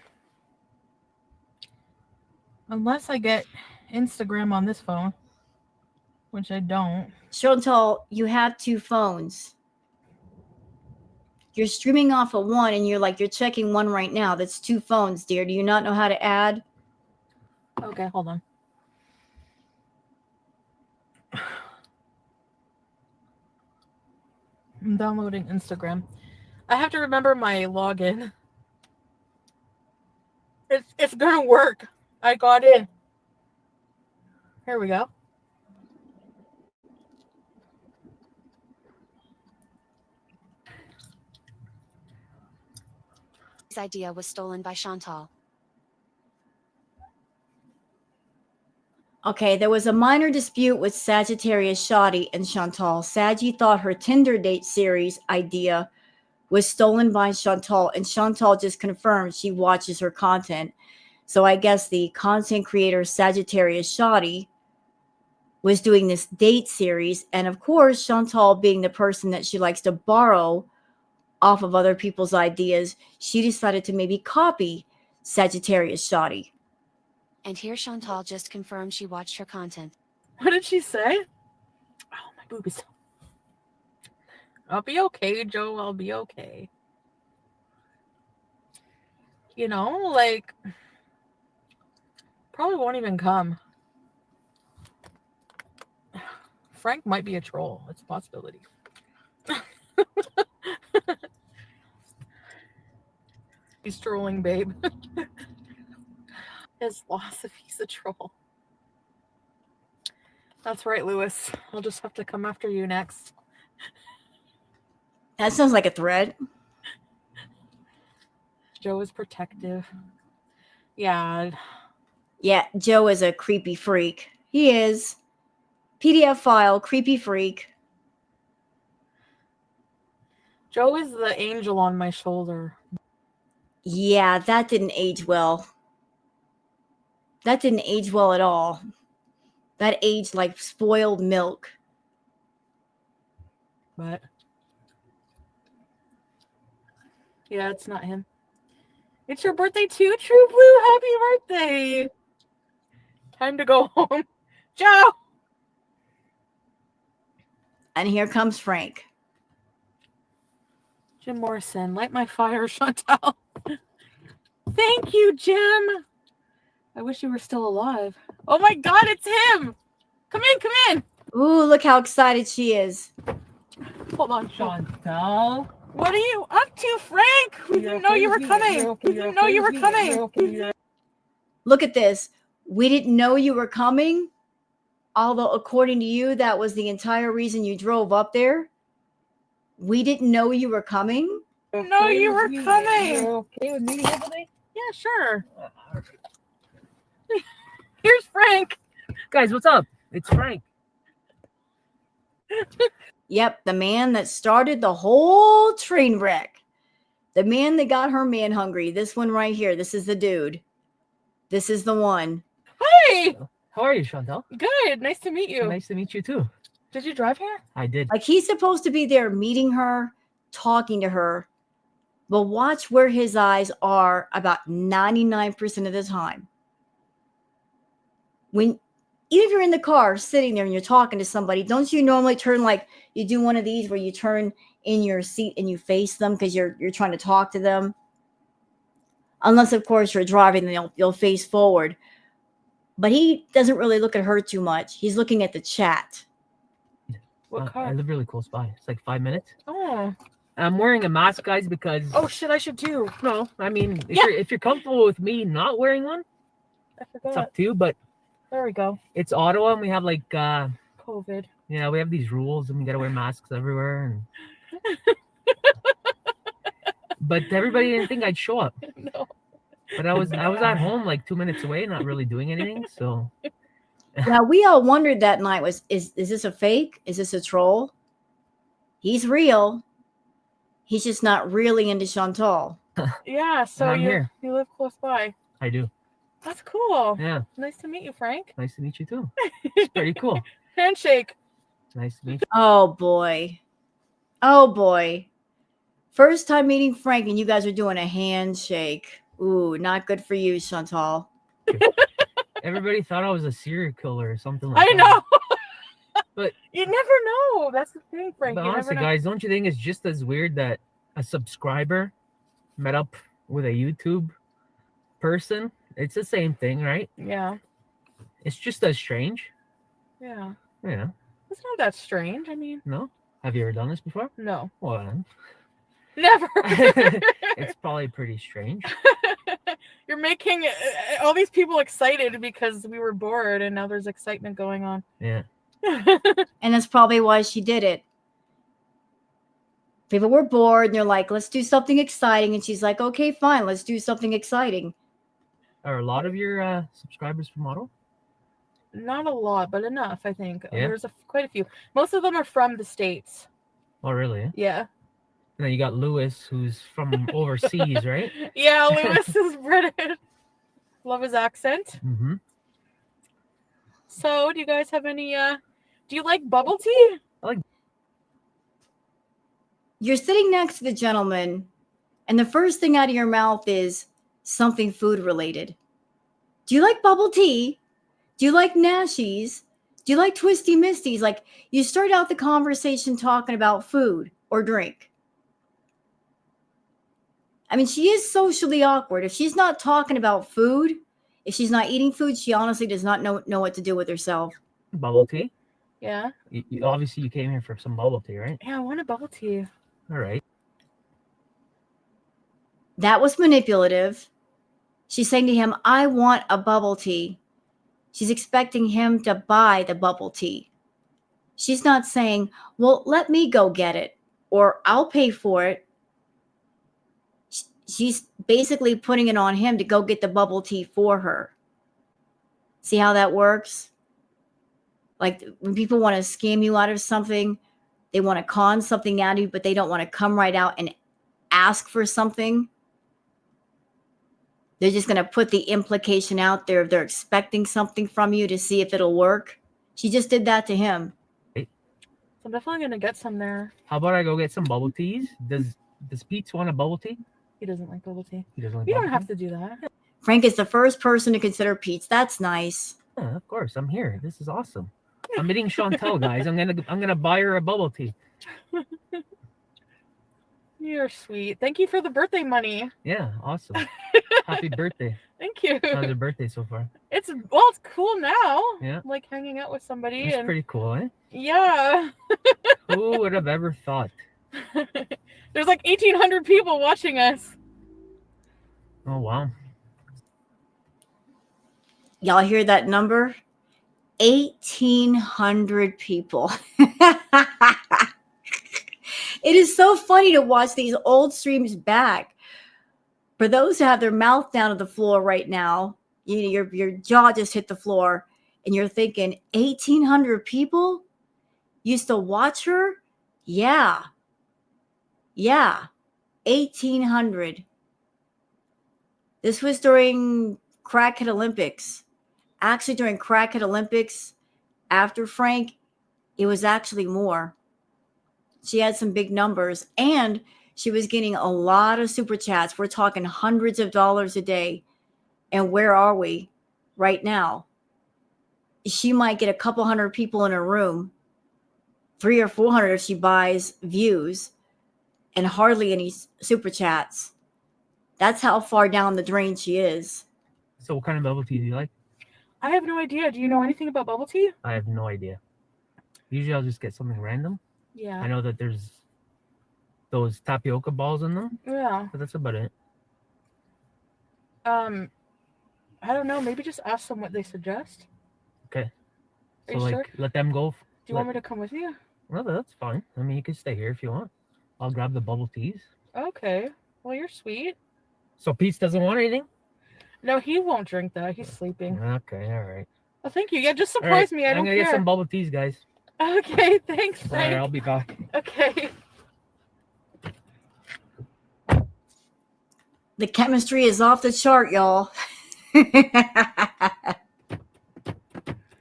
Unless I get Instagram on this phone, which I don't. Chantal, you have two phones. You're streaming off of one and you're checking one right now. That's two phones, dear. Do you not know how to add? Okay, hold on. I'm downloading Instagram. I have to remember my login. It's gonna work. I got in. Here we go. His idea was stolen by Chantal. Okay, there was a minor dispute with Sagittarius Shoddy and Chantal. Saggy thought her Tinder date series idea was stolen by Chantal, and Chantal just confirmed she watches her content. So I guess the content creator Sagittarius Shoddy was doing this date series, and of course, Chantal, being the person that she likes to borrow off of other people's ideas, she decided to maybe copy Sagittarius Shoddy. And here Chantal just confirmed she watched her content. What did she say? Oh, my boobies. I'll be okay, Joe. I'll be okay. You know, like, probably won't even come. Frank might be a troll. It's a possibility. He's trolling, babe. His loss if he's a troll. That's right, Lewis. I'll just have to come after you next. That sounds like a threat. Joe is protective. Yeah. Yeah, Joe is a creepy freak. He is. PDF file, creepy freak. Joe is the angel on my shoulder. Yeah, that didn't age well. That didn't age well at all. That aged like spoiled milk. But yeah, it's not him. It's your birthday too, True Blue. Happy birthday. Time to go home. Joe. And here comes Frank. Jim Morrison, light my fire, Chantal. Thank you, Jim. I wish you were still alive. Oh my God, it's him. Come in. Ooh, look how excited she is. Hold on, Chantal. What are you up to, Frank? We didn't know you were coming. We didn't know you were coming. Look at this. We didn't know you were coming. Although, according to you, that was the entire reason you drove up there. We didn't know you were coming. No, you were coming. You're okay with meeting everybody? Yeah, sure. Here's Frank. Guys, what's up? It's Frank. Yep, the man that started the whole train wreck. The man that got her man hungry. This one right here. This is the dude. This is the one. Hey. How are you, Chantal? Good. Nice to meet you. Nice to meet you too. Did you drive here? I did. Like, he's supposed to be there meeting her, talking to her. But watch where his eyes are about 99% of the time. Even if you're in the car sitting there and you're talking to somebody, don't you normally turn, like you do one of these where you turn in your seat and you face them because you're trying to talk to them? Unless, of course, you're driving, then you'll face forward. But he doesn't really look at her too much. He's looking at the chat. What car? I live really close by. It's like 5 minutes. Oh. I'm wearing a mask, guys, because Oh shit! I should too. no, I mean if you're comfortable with me not wearing one, I it's forgot. up to you. But There we go. it's Ottawa, and we have like COVID. yeah, we have these rules, and we gotta wear masks everywhere. And but everybody didn't think I'd show up. No. But I was at home like 2 minutes away, not really doing anything. So Yeah, we all wondered that night, is this a fake? Is this a troll? He's real. He's just not really into Chantal. Yeah. So I'm here. you live close by. I do. That's cool. Yeah, Nice to meet you, Frank. nice to meet you too. It's pretty cool. Handshake. Nice to meet you. Oh, boy. Oh, boy. First time meeting Frank and you guys are doing a handshake. Ooh, not good for you, Chantal. Everybody thought I was a serial killer or something like I that. know. But you never know. That's the thing, Frank. But You honestly, never know. guys, don't you think it's just as weird that a subscriber met up with a YouTube person? It's the same thing, right? Yeah. It's just as strange. Yeah. Yeah. It's not that strange. I mean, No? Have you ever done this before? no. Well, then. Never. It's probably pretty strange. You're making all these people excited because we were bored and now there's excitement going on. Yeah. And that's probably why she did it. People were bored and they're like, let's do something exciting. And she's like, okay, fine, let's do something exciting. Are a lot of your subscribers from Ottawa? Not a lot, but enough, I think. Yeah? There's quite a few. Most of them are from the States. Oh, really? Yeah. And then you got Lewis, who's from overseas, right? Yeah, Lewis is British. Love his accent. Mm-hmm. So, do you guys have any, do you like bubble tea? You're sitting next to the gentleman, and the first thing out of your mouth is something food related. Do you like bubble tea? Do you like Nashies? Do you like Twisty Misties? Like, you start out the conversation talking about food or drink. I mean, she is socially awkward. If she's not talking about food, if she's not eating food, she honestly does not know what to do with herself. Bubble tea? Yeah. Obviously, you came here for some bubble tea, right? Yeah, I want a bubble tea. All right. That was manipulative. She's saying to him, I want a bubble tea. She's expecting him to buy the bubble tea. She's not saying, well, let me go get it, or I'll pay for it. She's basically putting it on him to go get the bubble tea for her. See how that works? Like, when people want to scam you out of something, they want to con something out of you, but they don't want to come right out and ask for something. They're just going to put the implication out there if they're expecting something from you to see if it'll work. She just did that to him. So I'm definitely gonna get some there. How about I go get some bubble teas? Does Pete want a bubble tea? He doesn't like bubble tea. He doesn't like You bubble don't have tea? to do that. Frank is the first person to consider Pete's. That's nice. Yeah, of course. I'm here. This is awesome. I'm meeting Chantel, guys. I'm gonna buy her a bubble tea. You're sweet. Thank you for the birthday money. Yeah, awesome. Happy birthday. Thank you. How's your birthday so far? It's cool now. Yeah. Like hanging out with somebody. It's and pretty cool, eh? yeah. Who would have ever thought? There's like 1,800 people watching us. Oh wow. Y'all hear that number? 1,800 people. It is so funny to watch these old streams back. For those who have their mouth down to the floor right now, your jaw just hit the floor, and you're thinking, 1,800 people used to watch her? Yeah. 1,800. This was during Crackhead Olympics. Actually, during Crackhead Olympics, after Frank, it was actually more. She had some big numbers, and she was getting a lot of super chats. We're talking hundreds of dollars a day. And where are we right now? She might get a couple hundred people in her room, 300 or 400 if she buys views, and hardly any super chats. That's how far down the drain she is. So what kind of bubble tea do you like? I have no idea. Do you know anything about bubble tea? I have no idea. Usually I'll just get something random. Yeah. I know that there's those tapioca balls in them, Yeah. but that's about it. I don't know. Maybe just ask them what they suggest. Okay. Are So you like sure? let them go. Do you want me to come with you? Well, that's fine. I mean, you can stay here if you want. I'll grab the bubble teas. Okay. Well, you're sweet. So Pete doesn't want anything? No, he won't drink that. He's sleeping. Okay, all right. Oh, thank you. Yeah, just surprise me. I don't I'm gonna care. get some bubble teas, guys. Okay, thanks, All Frank. right, I'll be back. Okay. The chemistry is off the chart, y'all.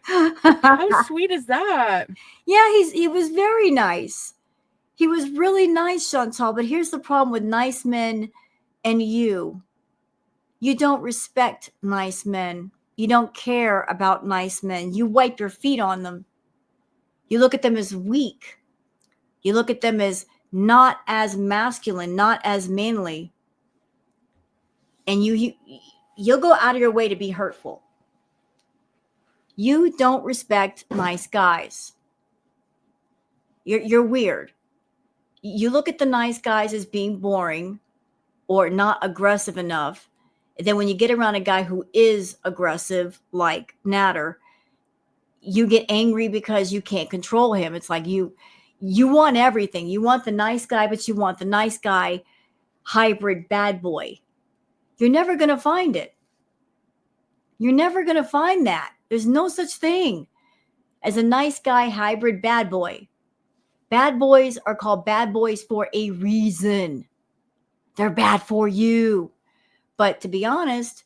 How sweet is that? Yeah, he was very nice. He was really nice, Chantal. But here's the problem with nice men and you. You don't respect nice men. You don't care about nice men. You wipe your feet on them. You look at them as weak. You look at them as not as masculine, not as manly. And you'll go out of your way to be hurtful. You don't respect nice guys. You're weird. You look at the nice guys as being boring or not aggressive enough. And then when you get around a guy who is aggressive, like Natter, you get angry because you can't control him. It's like you want everything. You want the nice guy, but you want the nice guy hybrid bad boy. You're never going to find it. You're never going to find that. There's no such thing as a nice guy hybrid bad boy. Bad boys are called bad boys for a reason. They're bad for you. But to be honest,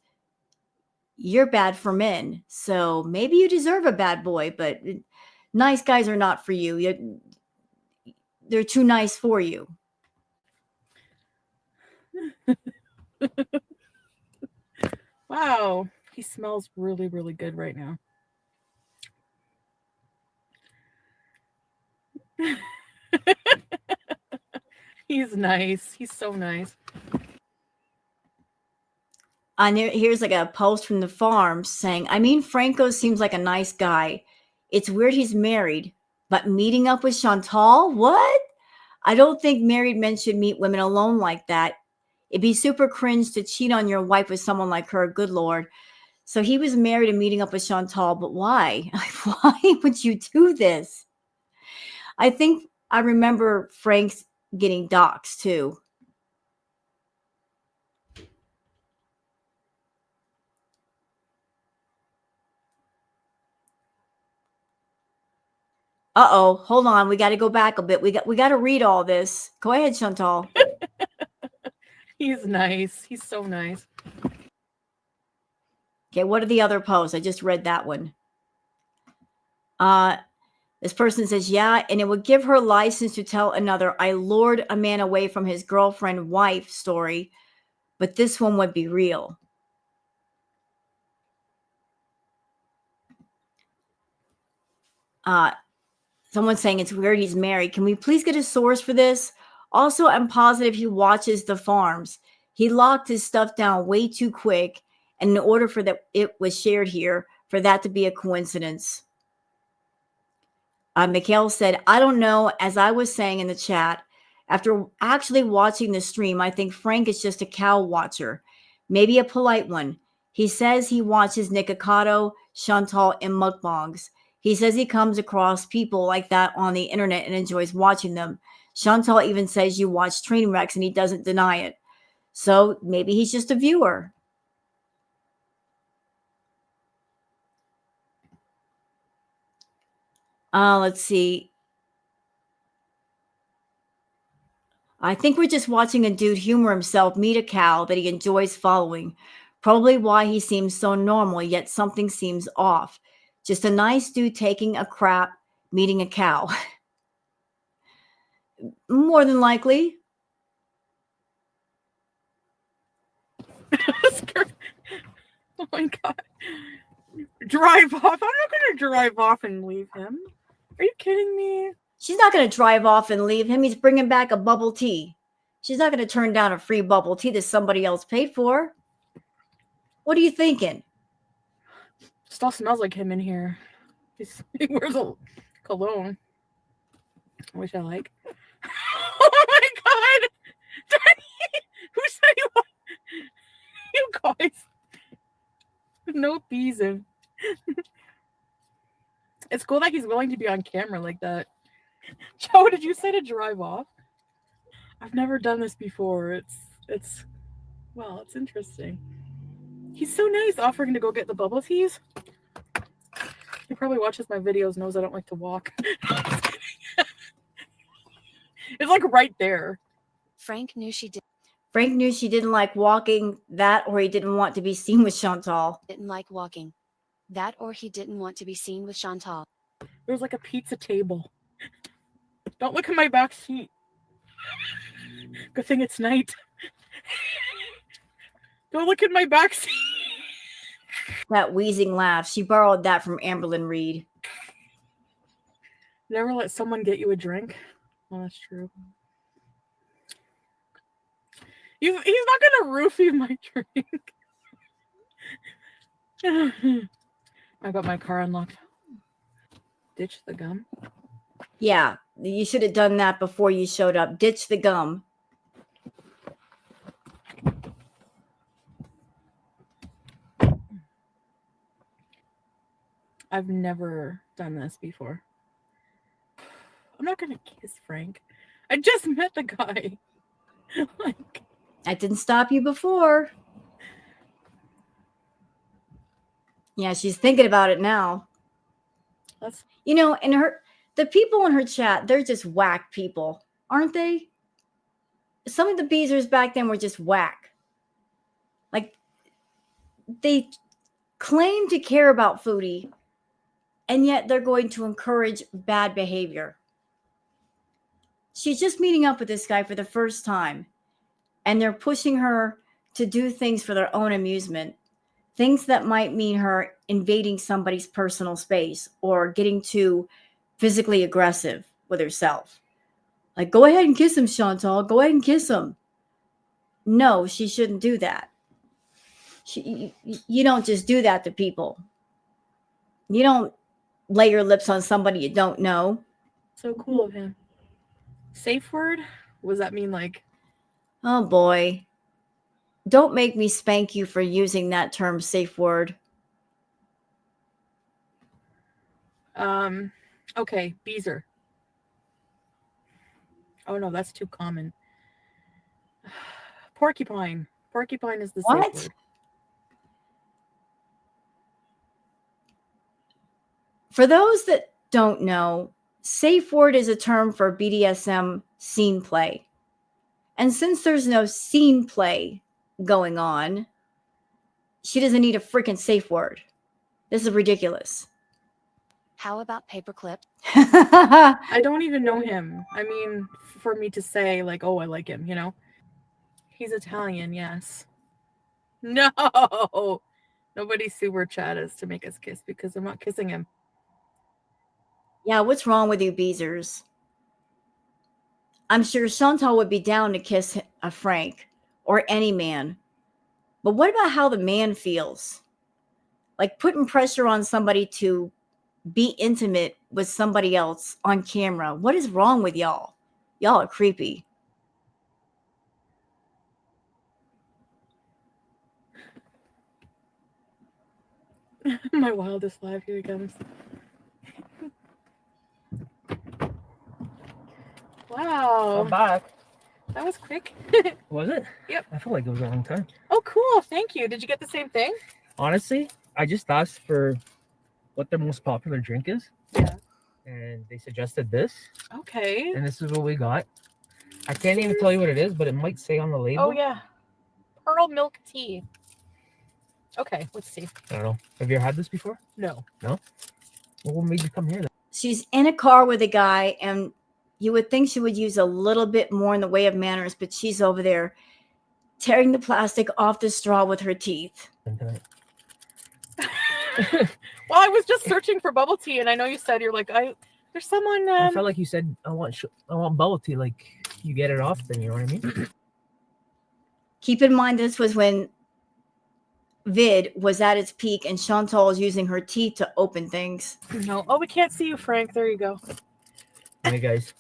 you're bad for men. So maybe you deserve a bad boy, but nice guys are not for you. They're too nice for you. Wow. He smells really, really good right now. He's nice. He's so nice. Here's like a post from the farm saying, I mean, Franco seems like a nice guy. It's weird he's married, but meeting up with Chantal? What? I don't think married men should meet women alone like that. It'd be super cringe to cheat on your wife with someone like her. Good Lord. So he was married and meeting up with Chantal, but why? Why would you do this? I think I remember Frank's getting doxxed too. Uh-oh, hold on. We got to go back a bit. We got to read all this. Go ahead, Chantal. He's nice. He's so nice. Okay, what are the other posts? I just read that one. This person says, yeah, and it would give her license to tell another, I lured a man away from his girlfriend wife story, but this one would be real. Someone's saying it's weird he's married. Can we please get a source for this? Also, I'm positive he watches the farms. He locked his stuff down way too quick, and in order for that it was shared here, for that to be a coincidence. Mikhail said, I don't know. As I was saying in the chat, after actually watching the stream, I think Frank is just a cow watcher, maybe a polite one. He says he watches Nikocado, Chantal, and mukbangs. He says he comes across people like that on the internet and enjoys watching them. Chantal even says you watch train wrecks and he doesn't deny it. So maybe he's just a viewer. Let's see. I think we're just watching a dude humor himself meet a cow that he enjoys following. Probably why he seems so normal, yet something seems off. Just a nice dude taking a crap, meeting a cow. More than likely. Oh my God. Drive off. I'm not going to drive off and leave him. Are you kidding me? She's not going to drive off and leave him. He's bringing back a bubble tea. She's not going to turn down a free bubble tea that somebody else paid for. What are you thinking? Still smells like him in here. He wears a cologne, which I like. Oh my God! Who said you want? You guys. No bees in. It's cool that he's willing to be on camera like that. Joe, did you say to drive off? I've never done this before. It's interesting. He's so nice offering to go get the bubble teas. He probably watches my videos, knows I don't like to walk. It's like right there. Frank knew she didn't like walking, that or he didn't want to be seen with Chantal. didn't like walking. That or he didn't want to be seen with Chantal. There's like a pizza table. Don't look at my back seat. Good thing it's night. Don't look at my back seat. That wheezing laugh. She borrowed that from Amberlyn Reed. Never let someone get you a drink. Oh, that's true. He's not gonna roofie my drink. I got my car unlocked. Ditch the gum. Yeah, you should have done that before you showed up. Ditch the gum. I've never done this before. I'm not gonna kiss Frank. I just met the guy. Like, that didn't stop you before. Yeah, she's thinking about it now. You know, and the people in her chat, they're just whack people, aren't they? Some of the Beezers back then were just whack. Like, they claim to care about Foodie, and yet they're going to encourage bad behavior. She's just meeting up with this guy for the first time, and they're pushing her to do things for their own amusement, things that might mean her invading somebody's personal space or getting too physically aggressive with herself. Like, go ahead and kiss him, Chantal. Go ahead and kiss him. No, she shouldn't do that. You don't just do that to people. You don't lay your lips on somebody you don't know. So cool of him. Safe word? What does that mean? Like, oh boy. Don't make me spank you for using that term, safe word. Okay, Beezer. Oh no, that's too common. Porcupine. Porcupine is the safe word. For those that don't know, safe word is a term for BDSM scene play. And since there's no scene play going on, she doesn't need a freaking safe word. This is ridiculous. How about paperclip? I don't even know him. I mean, for me to say like, oh, I like him, you know? He's Italian, yes. No. Nobody super chat us to make us kiss because I'm not kissing him. Yeah, what's wrong with you, Beezers? I'm sure Chantal would be down to kiss a Frank or any man. But what about how the man feels? Like putting pressure on somebody to be intimate with somebody else on camera. What is wrong with y'all? Y'all are creepy. My wildest life, here he comes. Wow. I'm back. That was quick. Was it? Yep. I feel like it was a long time. Oh, cool. Thank you. Did you get the same thing? Honestly, I just asked for what their most popular drink is. Yeah. And they suggested this. Okay. And this is what we got. I can't even tell you what it is, but it might say on the label. Oh, yeah. Pearl milk tea. Okay, let's see. I don't know. Have you ever had this before? No. No? Well, what made you come here then? She's in a car with a guy, and you would think she would use a little bit more in the way of manners, but she's over there tearing the plastic off the straw with her teeth. Well, I was just searching for bubble tea, and I know you said you're like, there's someone. I felt like you said I want bubble tea. Like you get it often. You know what I mean? Keep in mind, this was when Vid was at its peak, and Chantal was using her teeth to open things. No. Oh, we can't see you, Frank. There you go. Hey guys.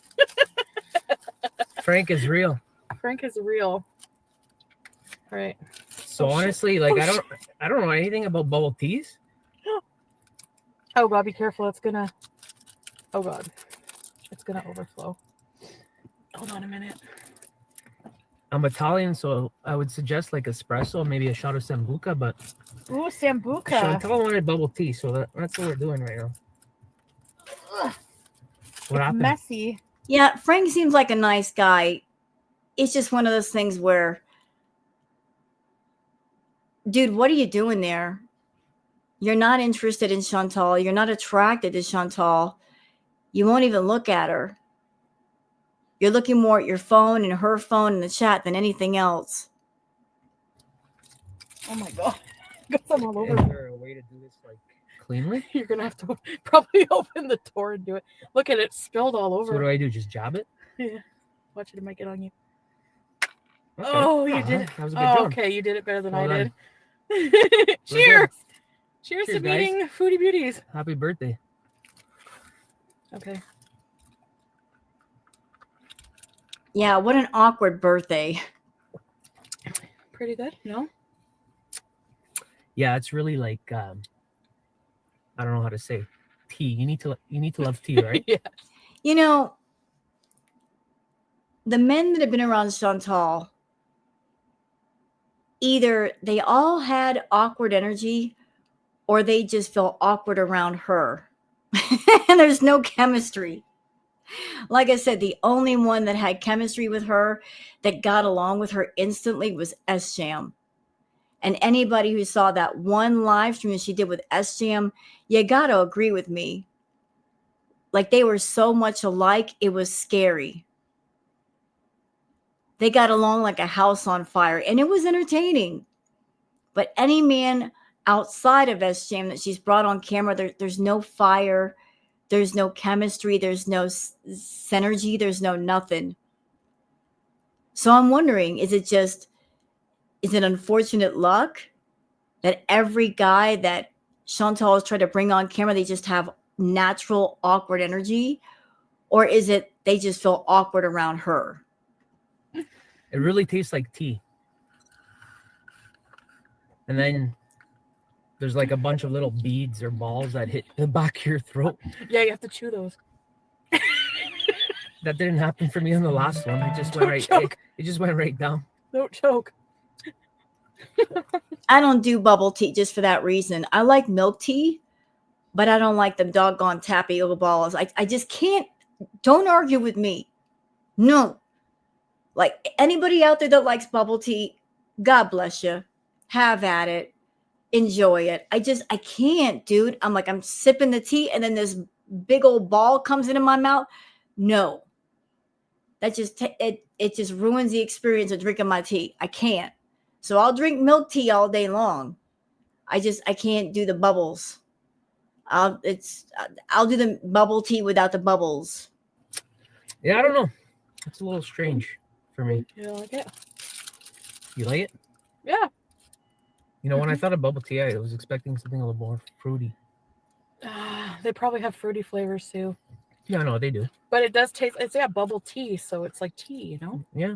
Frank is real. Frank is real. All right. So honestly, like I don't know anything about bubble teas. Oh God, be careful. It's gonna. Oh God, it's gonna overflow. Hold on a minute. I'm Italian, so I would suggest like espresso, maybe a shot of sambuca, but Ooh, sambuca. Chantal wanted bubble tea, so that's what we're doing right now. What happened? Messy. Yeah, Frank seems like a nice guy. It's just one of those things where, dude, what are you doing there? You're not interested in Chantal. You're not attracted to Chantal. You won't even look at her. You're looking more at your phone and her phone and the chat than anything else. Oh my God. Got some all over. Is there a way to do this like cleanly? You're gonna have to probably open the door and do it. Look at it spilled all over. So what do I do? Just jab it? Yeah. Watch it. It might get on you. Okay. Oh, you did it. That was a good job. Okay, you did it better than Well I done. did. Cheers. Cheers to Cheers, guys. meeting Foodie Beauties. Happy birthday. Okay. Yeah, what an awkward birthday. Pretty good. No? Yeah, it's really like I don't know how to say tea. You need to love tea, right? Yeah. You know, the men that have been around Chantal, either they all had awkward energy or they just felt awkward around her. And there's no chemistry. Like I said, the only one that had chemistry with her, that got along with her instantly, was S-Jam. And anybody who saw that one live stream that she did with S-Jam, you got to agree with me. Like, they were so much alike, it was scary. They got along like a house on fire, and it was entertaining. But any man outside of S-Jam that she's brought on camera, there's no fire, there's no chemistry, there's no synergy, there's no nothing. So I'm wondering, is it unfortunate luck that every guy that Chantal has tried to bring on camera, they just have natural awkward energy? Or is it they just feel awkward around her? It really tastes like tea. And then there's like a bunch of little beads or balls that hit the back of your throat. Yeah, you have to chew those. That didn't happen for me on the last one. It just went it just went right down. Don't choke. I don't do bubble tea just for that reason. I like milk tea, but I don't like them doggone tapioca balls. I just can't. Don't argue with me. No. Like, anybody out there that likes bubble tea, God bless you. Have at it. enjoy it. I can't, dude. I'm like, I'm sipping the tea and then this big old ball comes into my mouth. No, that just, it just ruins the experience of drinking my tea. I can't. So I'll drink milk tea all day long. I can't do the bubbles. I'll do the bubble tea without the bubbles. Yeah, I don't know. It's a little strange for me. You like it? You like it? Yeah. You know, when I thought of bubble tea, I was expecting something a little more fruity. They probably have fruity flavors too. Yeah, no, they do. But it does taste, it's bubble tea, so it's like tea, you know? Yeah.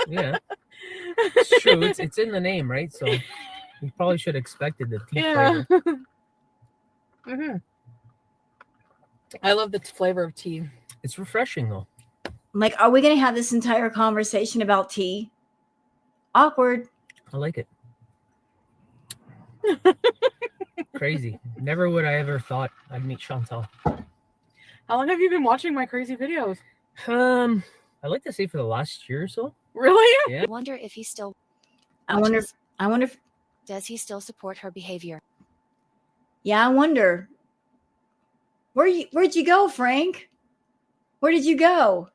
Yeah. It's true. It's in the name, right? So you probably should have expected the tea flavor. Mm-hmm. I love the flavor of tea. It's refreshing though. Like, are we going to have this entire conversation about tea? Awkward. I like it. Crazy. Never would I ever thought I'd meet Chantal. How long have you been watching my crazy videos? I'd like to say for the last year or so. Really? Yeah. I wonder if he still I wonder if, does he still support her behavior? yeah, I wonder. Where'd you go, Frank? Where did you go?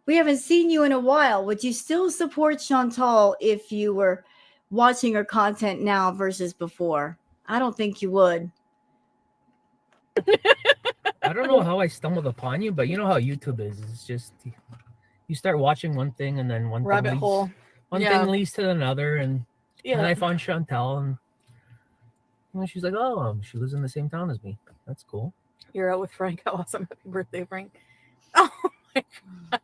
We haven't seen you in a while. Would you still support Chantal if you were watching her content now versus before? I don't think you would. I don't know how I stumbled upon you, but you know how YouTube is. It's just you start watching one thing and then one Rabbit thing hole. One Yeah. thing leads to another, and Yeah. I found Chantal, and she's like, "Oh, she lives in the same town as me. That's cool." You're out with Frank. How awesome. Happy birthday, Frank. Oh my God.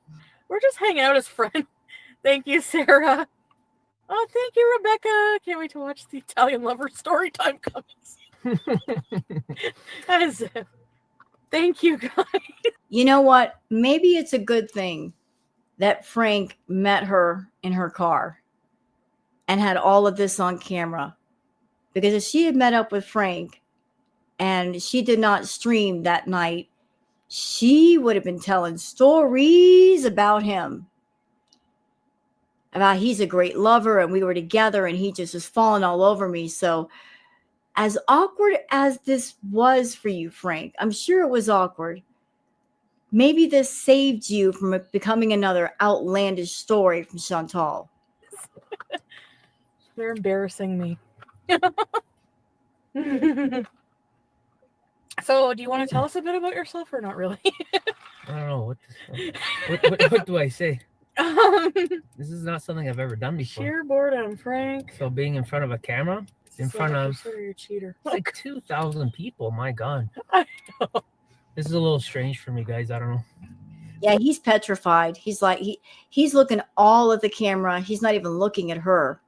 We're just hanging out as friends. Thank you, Sarah. Oh, thank you, Rebecca. Can't wait to watch the Italian Lover story time comes. As if. Thank you, guys. You know what? Maybe it's a good thing that Frank met her in her car and had all of this on camera. Because if she had met up with Frank and she did not stream that night, she would have been telling stories about him. About he's a great lover and we were together and he just was falling all over me. So as awkward as this was for you, Frank, I'm sure it was awkward. Maybe this saved you from becoming another outlandish story from Chantal. They're embarrassing me. So, do you want to tell us a bit about yourself or not really? I don't know what do I say. This is not something I've ever done before. Sheer boredom, Frank. So being in front of a camera, in front of you're a cheater. like 2,000 people, my God. I know. This is a little strange for me, guys. I don't know. Yeah, he's petrified. He's like he's looking all at the camera. He's not even looking at her.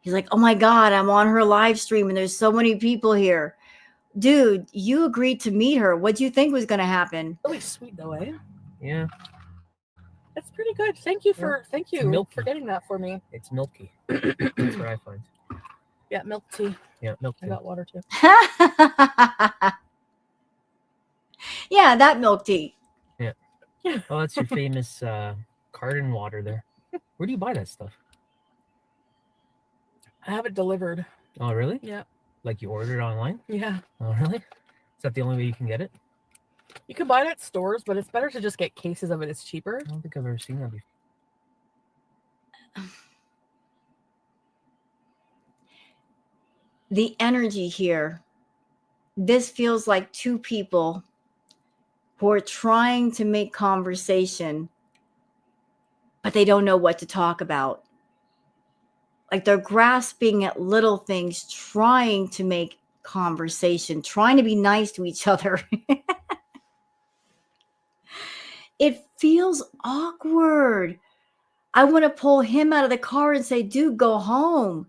He's like, "Oh my God, I'm on her live stream and there's so many people here." Dude, you agreed to meet her. What do you think was going to happen? Really sweet though, eh? Yeah, That's pretty good. Thank you for milky. for getting that for me. it's milky. That's what I find. Yeah, milk tea. Yeah, milk I tea. got water too. Yeah, that milk tea. Oh, that's your famous carton water there. Where do you buy that stuff? I have it delivered. Oh, really? Yeah. Like you ordered it online? Yeah. Oh, really? Is that the only way you can get it? You can buy it at stores, but it's better to just get cases of it. It's cheaper. I don't think I've ever seen that before. The energy here. This feels like two people who are trying to make conversation, but they don't know what to talk about. Like they're grasping at little things, trying to make conversation, trying to be nice to each other. It feels awkward. I want to pull him out of the car and say, "Dude, go home."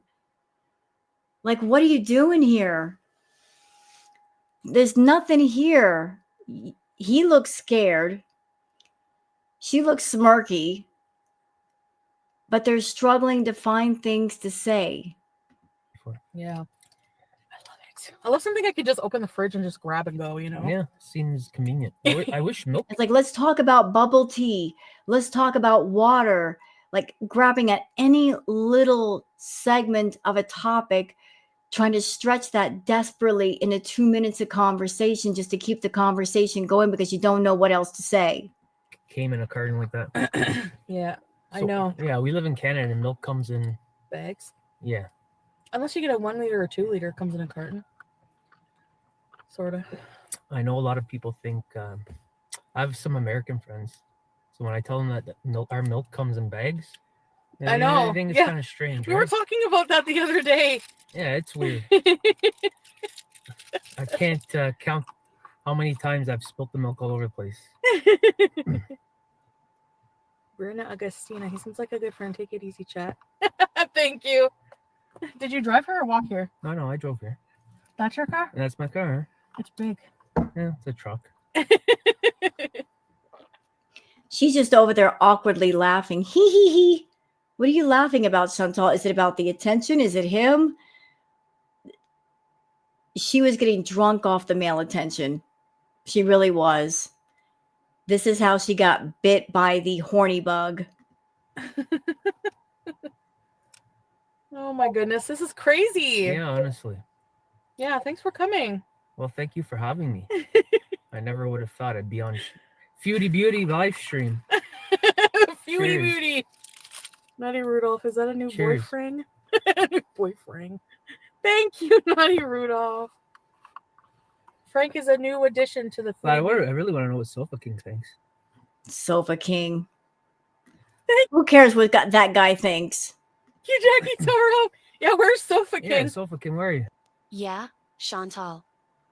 Like, what are you doing here? There's nothing here. He looks scared. She looks smirky. But they're struggling to find things to say. Yeah. I love it. I love something I could just open the fridge and just grab and go, you know? Yeah, seems convenient. I wish milk. It's like, let's talk about bubble tea. Let's talk about water. like grabbing at any little segment of a topic, trying to stretch that desperately into 2 minutes of conversation just to keep the conversation going because you don't know what else to say. Came in a carton like that. Yeah, I So, know. Yeah, we live in Canada and milk comes in. Bags. Yeah. Unless you get a 1 liter or 2 liter, it comes in a carton. Sort of. I know a lot of people think, I have some American friends. So when I tell them that our milk comes in bags, I know. I think it's Yeah. kind of strange. We Right? were talking about that the other day. Yeah, it's weird. I can't count how many times I've spilt the milk all over the place. Bruna Agustina. He seems like a good friend. Take it easy, chat. Thank you. Did you drive her or walk here? No, I drove here. That's your car? That's my car. It's big. Yeah, it's a truck. She's just over there awkwardly laughing. Hee hee hee. What are you laughing about, Chantal? Is it about the attention? Is it him? She was getting drunk off the male attention. She really was. This is how she got bit by the horny bug. Oh my goodness, this is crazy. Yeah, honestly. Yeah, thanks for coming. Well, thank you for having me. I never would have thought I'd be on Foodie Beauty live stream. Foodie Beauty. Naughty Rudolph, is that a new Cheers. boyfriend? Boyfriend. Thank you, Naughty Rudolph. Frank is a new addition to the I Foodie. really want to know what Sofa King thinks. Sofa King. Who cares what that guy thinks? You, Jackie Toro. Yeah, where's Sofa King? Yeah, Sofa King, where are you? Yeah, Chantal.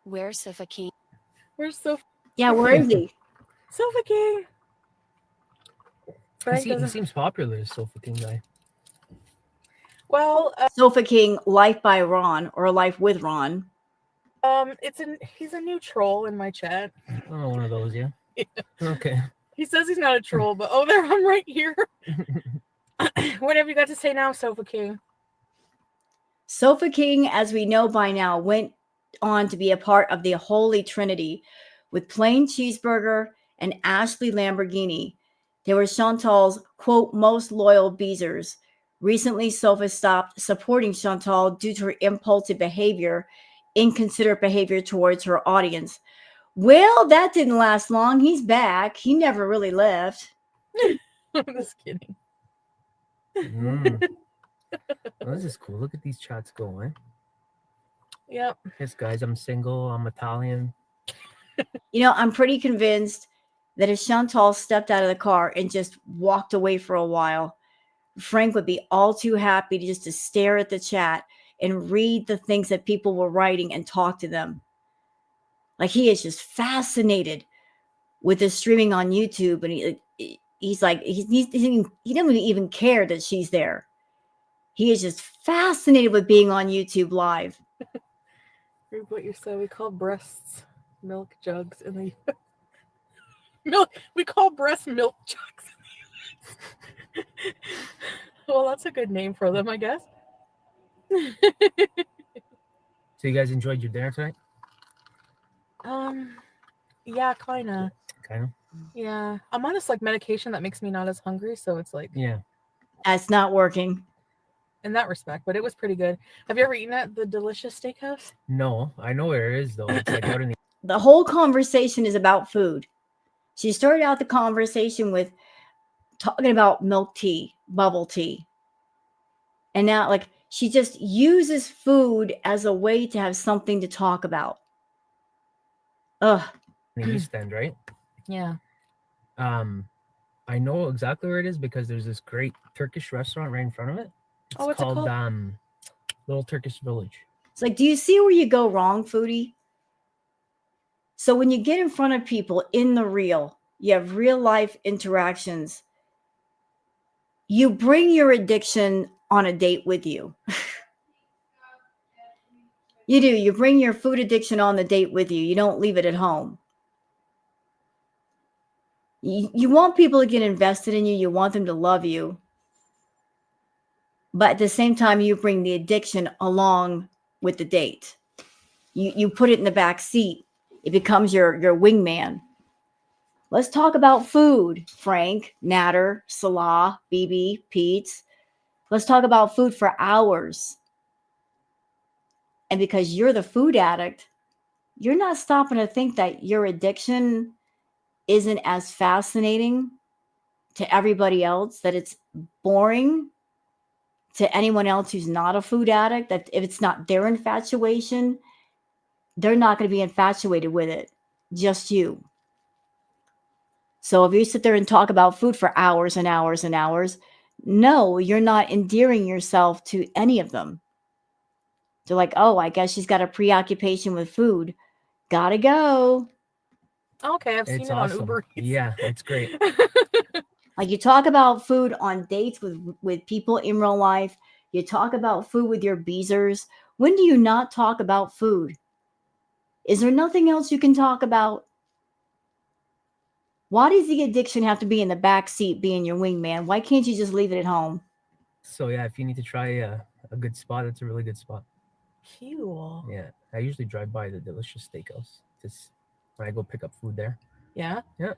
Where's Sofa King? Where's Sofa? Yeah, where is he? Sofa King. Frank He doesn't. seems popular, this Sofa King guy. Well, Sofa King, Life by Ron or Life with Ron. He's a new troll in my chat. Oh, one of those, yeah. Yeah. Okay. He says he's not a troll, but oh, there I'm right here. What have you got to say now, Sofa King? Sofa King, as we know by now, went on to be a part of the Holy Trinity with Plain Cheeseburger and Ashley Lamborghini. They were Chantal's, quote, most loyal beezers. Recently, Sofa stopped supporting Chantal due to her impulsive behavior, inconsiderate behavior towards her audience. Well, that didn't last long. He's back. He never really left. I'm just kidding. Oh, this is cool. Look at these chats going. Yep. Yes, guys, I'm single. I'm Italian. You know, I'm pretty convinced that if Chantal stepped out of the car and just walked away for a while, Frank would be all too happy to just to stare at the chat and read the things that people were writing and talk to them. Like, he is just fascinated with the streaming on YouTube, and he's like, he doesn't even care that she's there. He is just fascinated with being on YouTube live. Read what you said. We call breasts milk jugs in the milk. We call breast milk jugs. Well, that's a good name for them, I guess. So you guys enjoyed your dinner tonight? Yeah, kinda. Kind of. Yeah, I'm on this like medication that makes me not as hungry, so it's like Yeah. That's not working. in that respect. But it was pretty good. Have you ever eaten at the Delicious Steakhouse? No, I know where it is though. It's like out in the. The whole conversation is about food. She started out the conversation with talking about milk tea, bubble tea. And now, like, she just uses food as a way to have something to talk about. Ugh. The East End, right? Yeah. I know exactly where it is because there's this great Turkish restaurant right in front of it. Oh, what's it called called? Little Turkish Village. It's like, do you see where you go wrong, Foodie? So when you get in front of people in the real, you have real life interactions. You bring your addiction on a date with you. You do. You bring your food addiction on the date with you. You don't leave it at home. You want people to get invested in you. You want them to love you. But at the same time, you bring the addiction along with the date. You put it in the back seat. It becomes your wingman. Let's talk about food, Frank, Natter, Salah, BB, Pete's. Let's talk about food for hours. And because you're the food addict, you're not stopping to think that your addiction isn't as fascinating to everybody else, that it's boring to anyone else who's not a food addict, that if it's not their infatuation, they're not going to be infatuated with it, just you. So if you sit there and talk about food for hours and hours and hours, no, you're not endearing yourself to any of them. They're like, oh, I guess she's got a preoccupation with food. Gotta go. Okay, I've seen It's it on awesome. Uber Eats. Yeah, it's great. Like you talk about food on dates with people in real life. You talk about food with your beezers. When do you not talk about food? Is there nothing else you can talk about? Why does the addiction have to be in the back seat being your wingman? Why can't you just leave it at home? So yeah, if you need to try a good spot, it's a really good spot. Cool. Yeah, I usually drive by the Delicious Steakhouse just when I go pick up food there. Yeah? Yeah.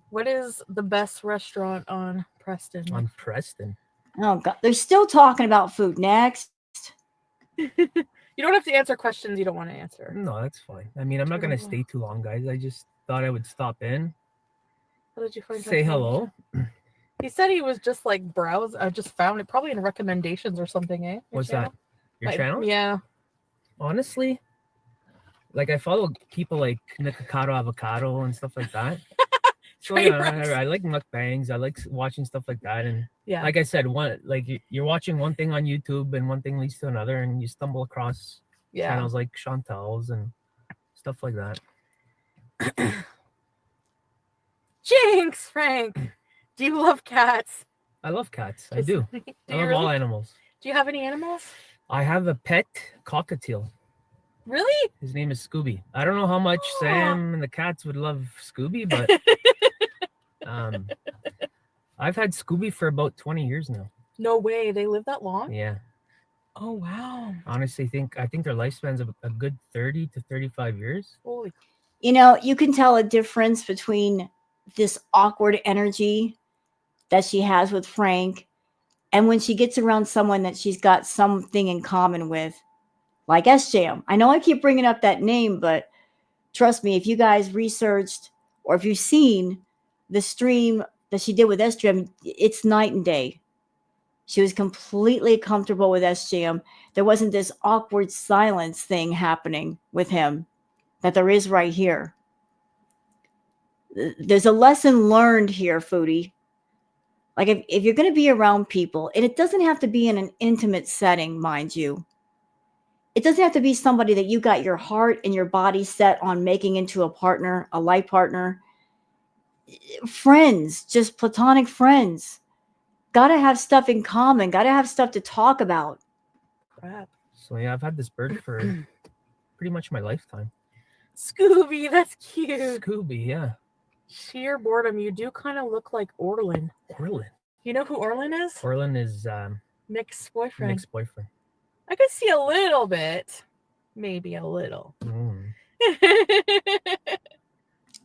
What is the best restaurant on Preston? On Preston. Oh God, they're still talking about food. Next. You don't have to answer questions you don't want to answer. No, that's fine. I mean, I'm not gonna stay too long, guys. I just thought I would stop in, How did you find say hello. He said he was just like browse. I just found it probably in recommendations or something, eh? Your What's channel? that? Your channel? Yeah. Honestly, like I follow people like Nikocado Avocado and stuff like that. So yeah, I like mukbangs. I like watching stuff like that, and Yeah. like I said, you're watching one thing on YouTube, and one thing leads to another, and you stumble across channels like Chantal's and stuff like that. Jinx, Frank. Do you love cats? I love cats. I do. I love all animals. Do you have any animals? I have a pet cockatiel. Really? His name is Scooby. I don't know how much Sam and the cats would love Scooby, but I've had Scooby for about 20 years now. No way. They live that long? Yeah. Oh, wow. Honestly, I think their lifespan's a good 30 to 35 years. Holy. You know, you can tell a difference between this awkward energy that she has with Frank and when she gets around someone that she's got something in common with, like SJM. I know I keep bringing up that name, but trust me, if you guys researched or if you've seen the stream that she did with SJM, it's night and day. She was completely comfortable with SJM. There wasn't this awkward silence thing happening with him that there is right here. There's a lesson learned here, Foodie. Like if you're going to be around people, and it doesn't have to be in an intimate setting, mind you. It doesn't have to be somebody that you got your heart and your body set on making into a partner, a life partner. Friends, just platonic friends. Got to have stuff in common. Got to have stuff to talk about. Crap. So yeah, I've had this bird for pretty much my lifetime. Scooby, that's cute. Scooby, yeah. Sheer boredom. You do kind of look like Orlin. Orlin. You know who Orlin is? Orlin is Nick's boyfriend. Nick's boyfriend. I could see a little bit. Maybe a little.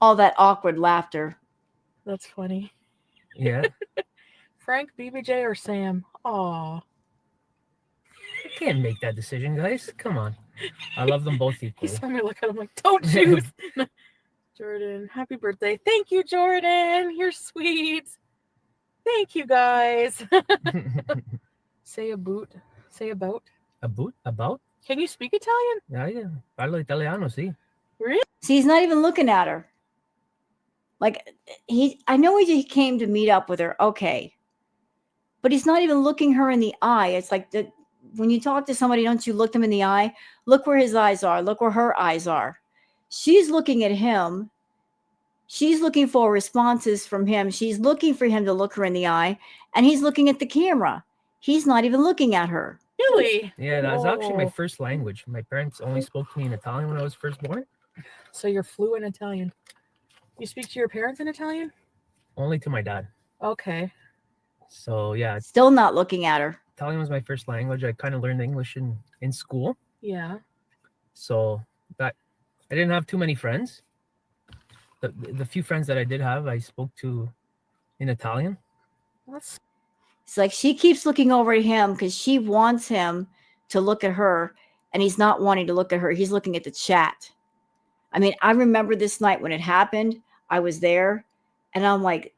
All that awkward laughter. That's funny. Yeah. Frank, BBJ, or Sam? Aw. I can't make that decision, guys. Come on. I love them both He equally. saw me look at him like, don't choose. Jordan, happy birthday. Thank you, Jordan. You're sweet. Thank you, guys. Say a boot. Say about. A boot? About? Can you speak Italian? Yeah. Parlo italiano, sí. Really? See, he's not even looking at her. Like I know he came to meet up with her. Okay. But he's not even looking her in the eye. It's like when you talk to somebody, don't you look them in the eye? Look where his eyes are. Look where her eyes are. She's looking at him. She's looking for responses from him. She's looking for him to look her in the eye. And he's looking at the camera. He's not even looking at her. Really? Yeah, that was actually my first language. My parents only spoke to me in Italian when I was first born. So you're fluent Italian. You speak to your parents in Italian? Only to my dad. Okay. So yeah, Still not looking at her. Italian was my first language. I kind of learned English in school. Yeah. So that I didn't have too many friends. the few friends that I did have, I spoke to in Italian. That's It's like she keeps looking over at him because she wants him to look at her, and he's not wanting to look at her. He's looking at the chat. I mean, I remember this night when it happened. I was there, and I'm like,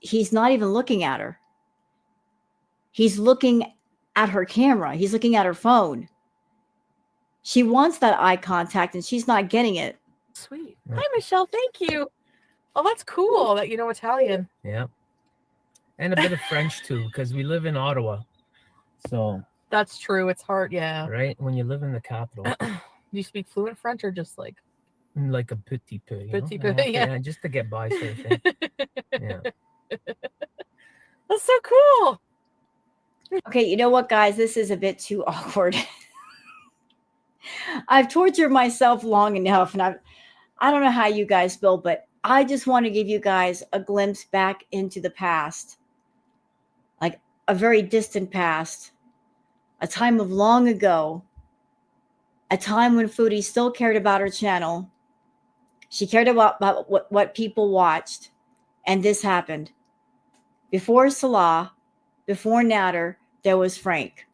he's not even looking at her. He's looking at her camera. He's looking at her phone. She wants that eye contact, and she's not getting it. sweet. Yeah. Hi, Michelle. Thank you. Oh, that's cool that you know Italian. Yeah. And a bit of French too, because we live in Ottawa. So That's true. It's hard. Yeah. right when you live in the capital, Do you speak fluent French or just like? like a petit peu, you know? Petit peu, I have to- yeah. just to get by, sort of thing. Yeah. That's so cool. Okay, you know what, guys? This is a bit too awkward. I've tortured myself long enough, and I don't know how you guys feel, but I just want to give you guys a glimpse back into the past, like a very distant past, a time of long ago, a time when Foodie still cared about her channel. She cared about what people watched, and this happened. Before Salah, before Nader, there was Frank.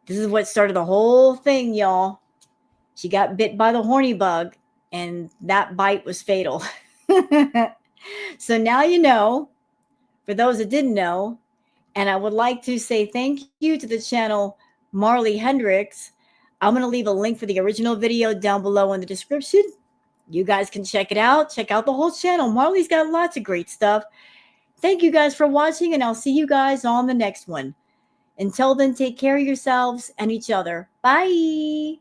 This is what started the whole thing, y'all. She got bit by the horny bug, and that bite was fatal. So now you know, for those that didn't know, and I would like to say thank you to the channel Marley HENDRIX. I'm going to leave a link for the original video down below in the description. You guys can check it out. Check out the whole channel. Marley's got lots of great stuff. Thank you guys for watching, and I'll see you guys on the next one. Until then, take care of yourselves and each other. Bye.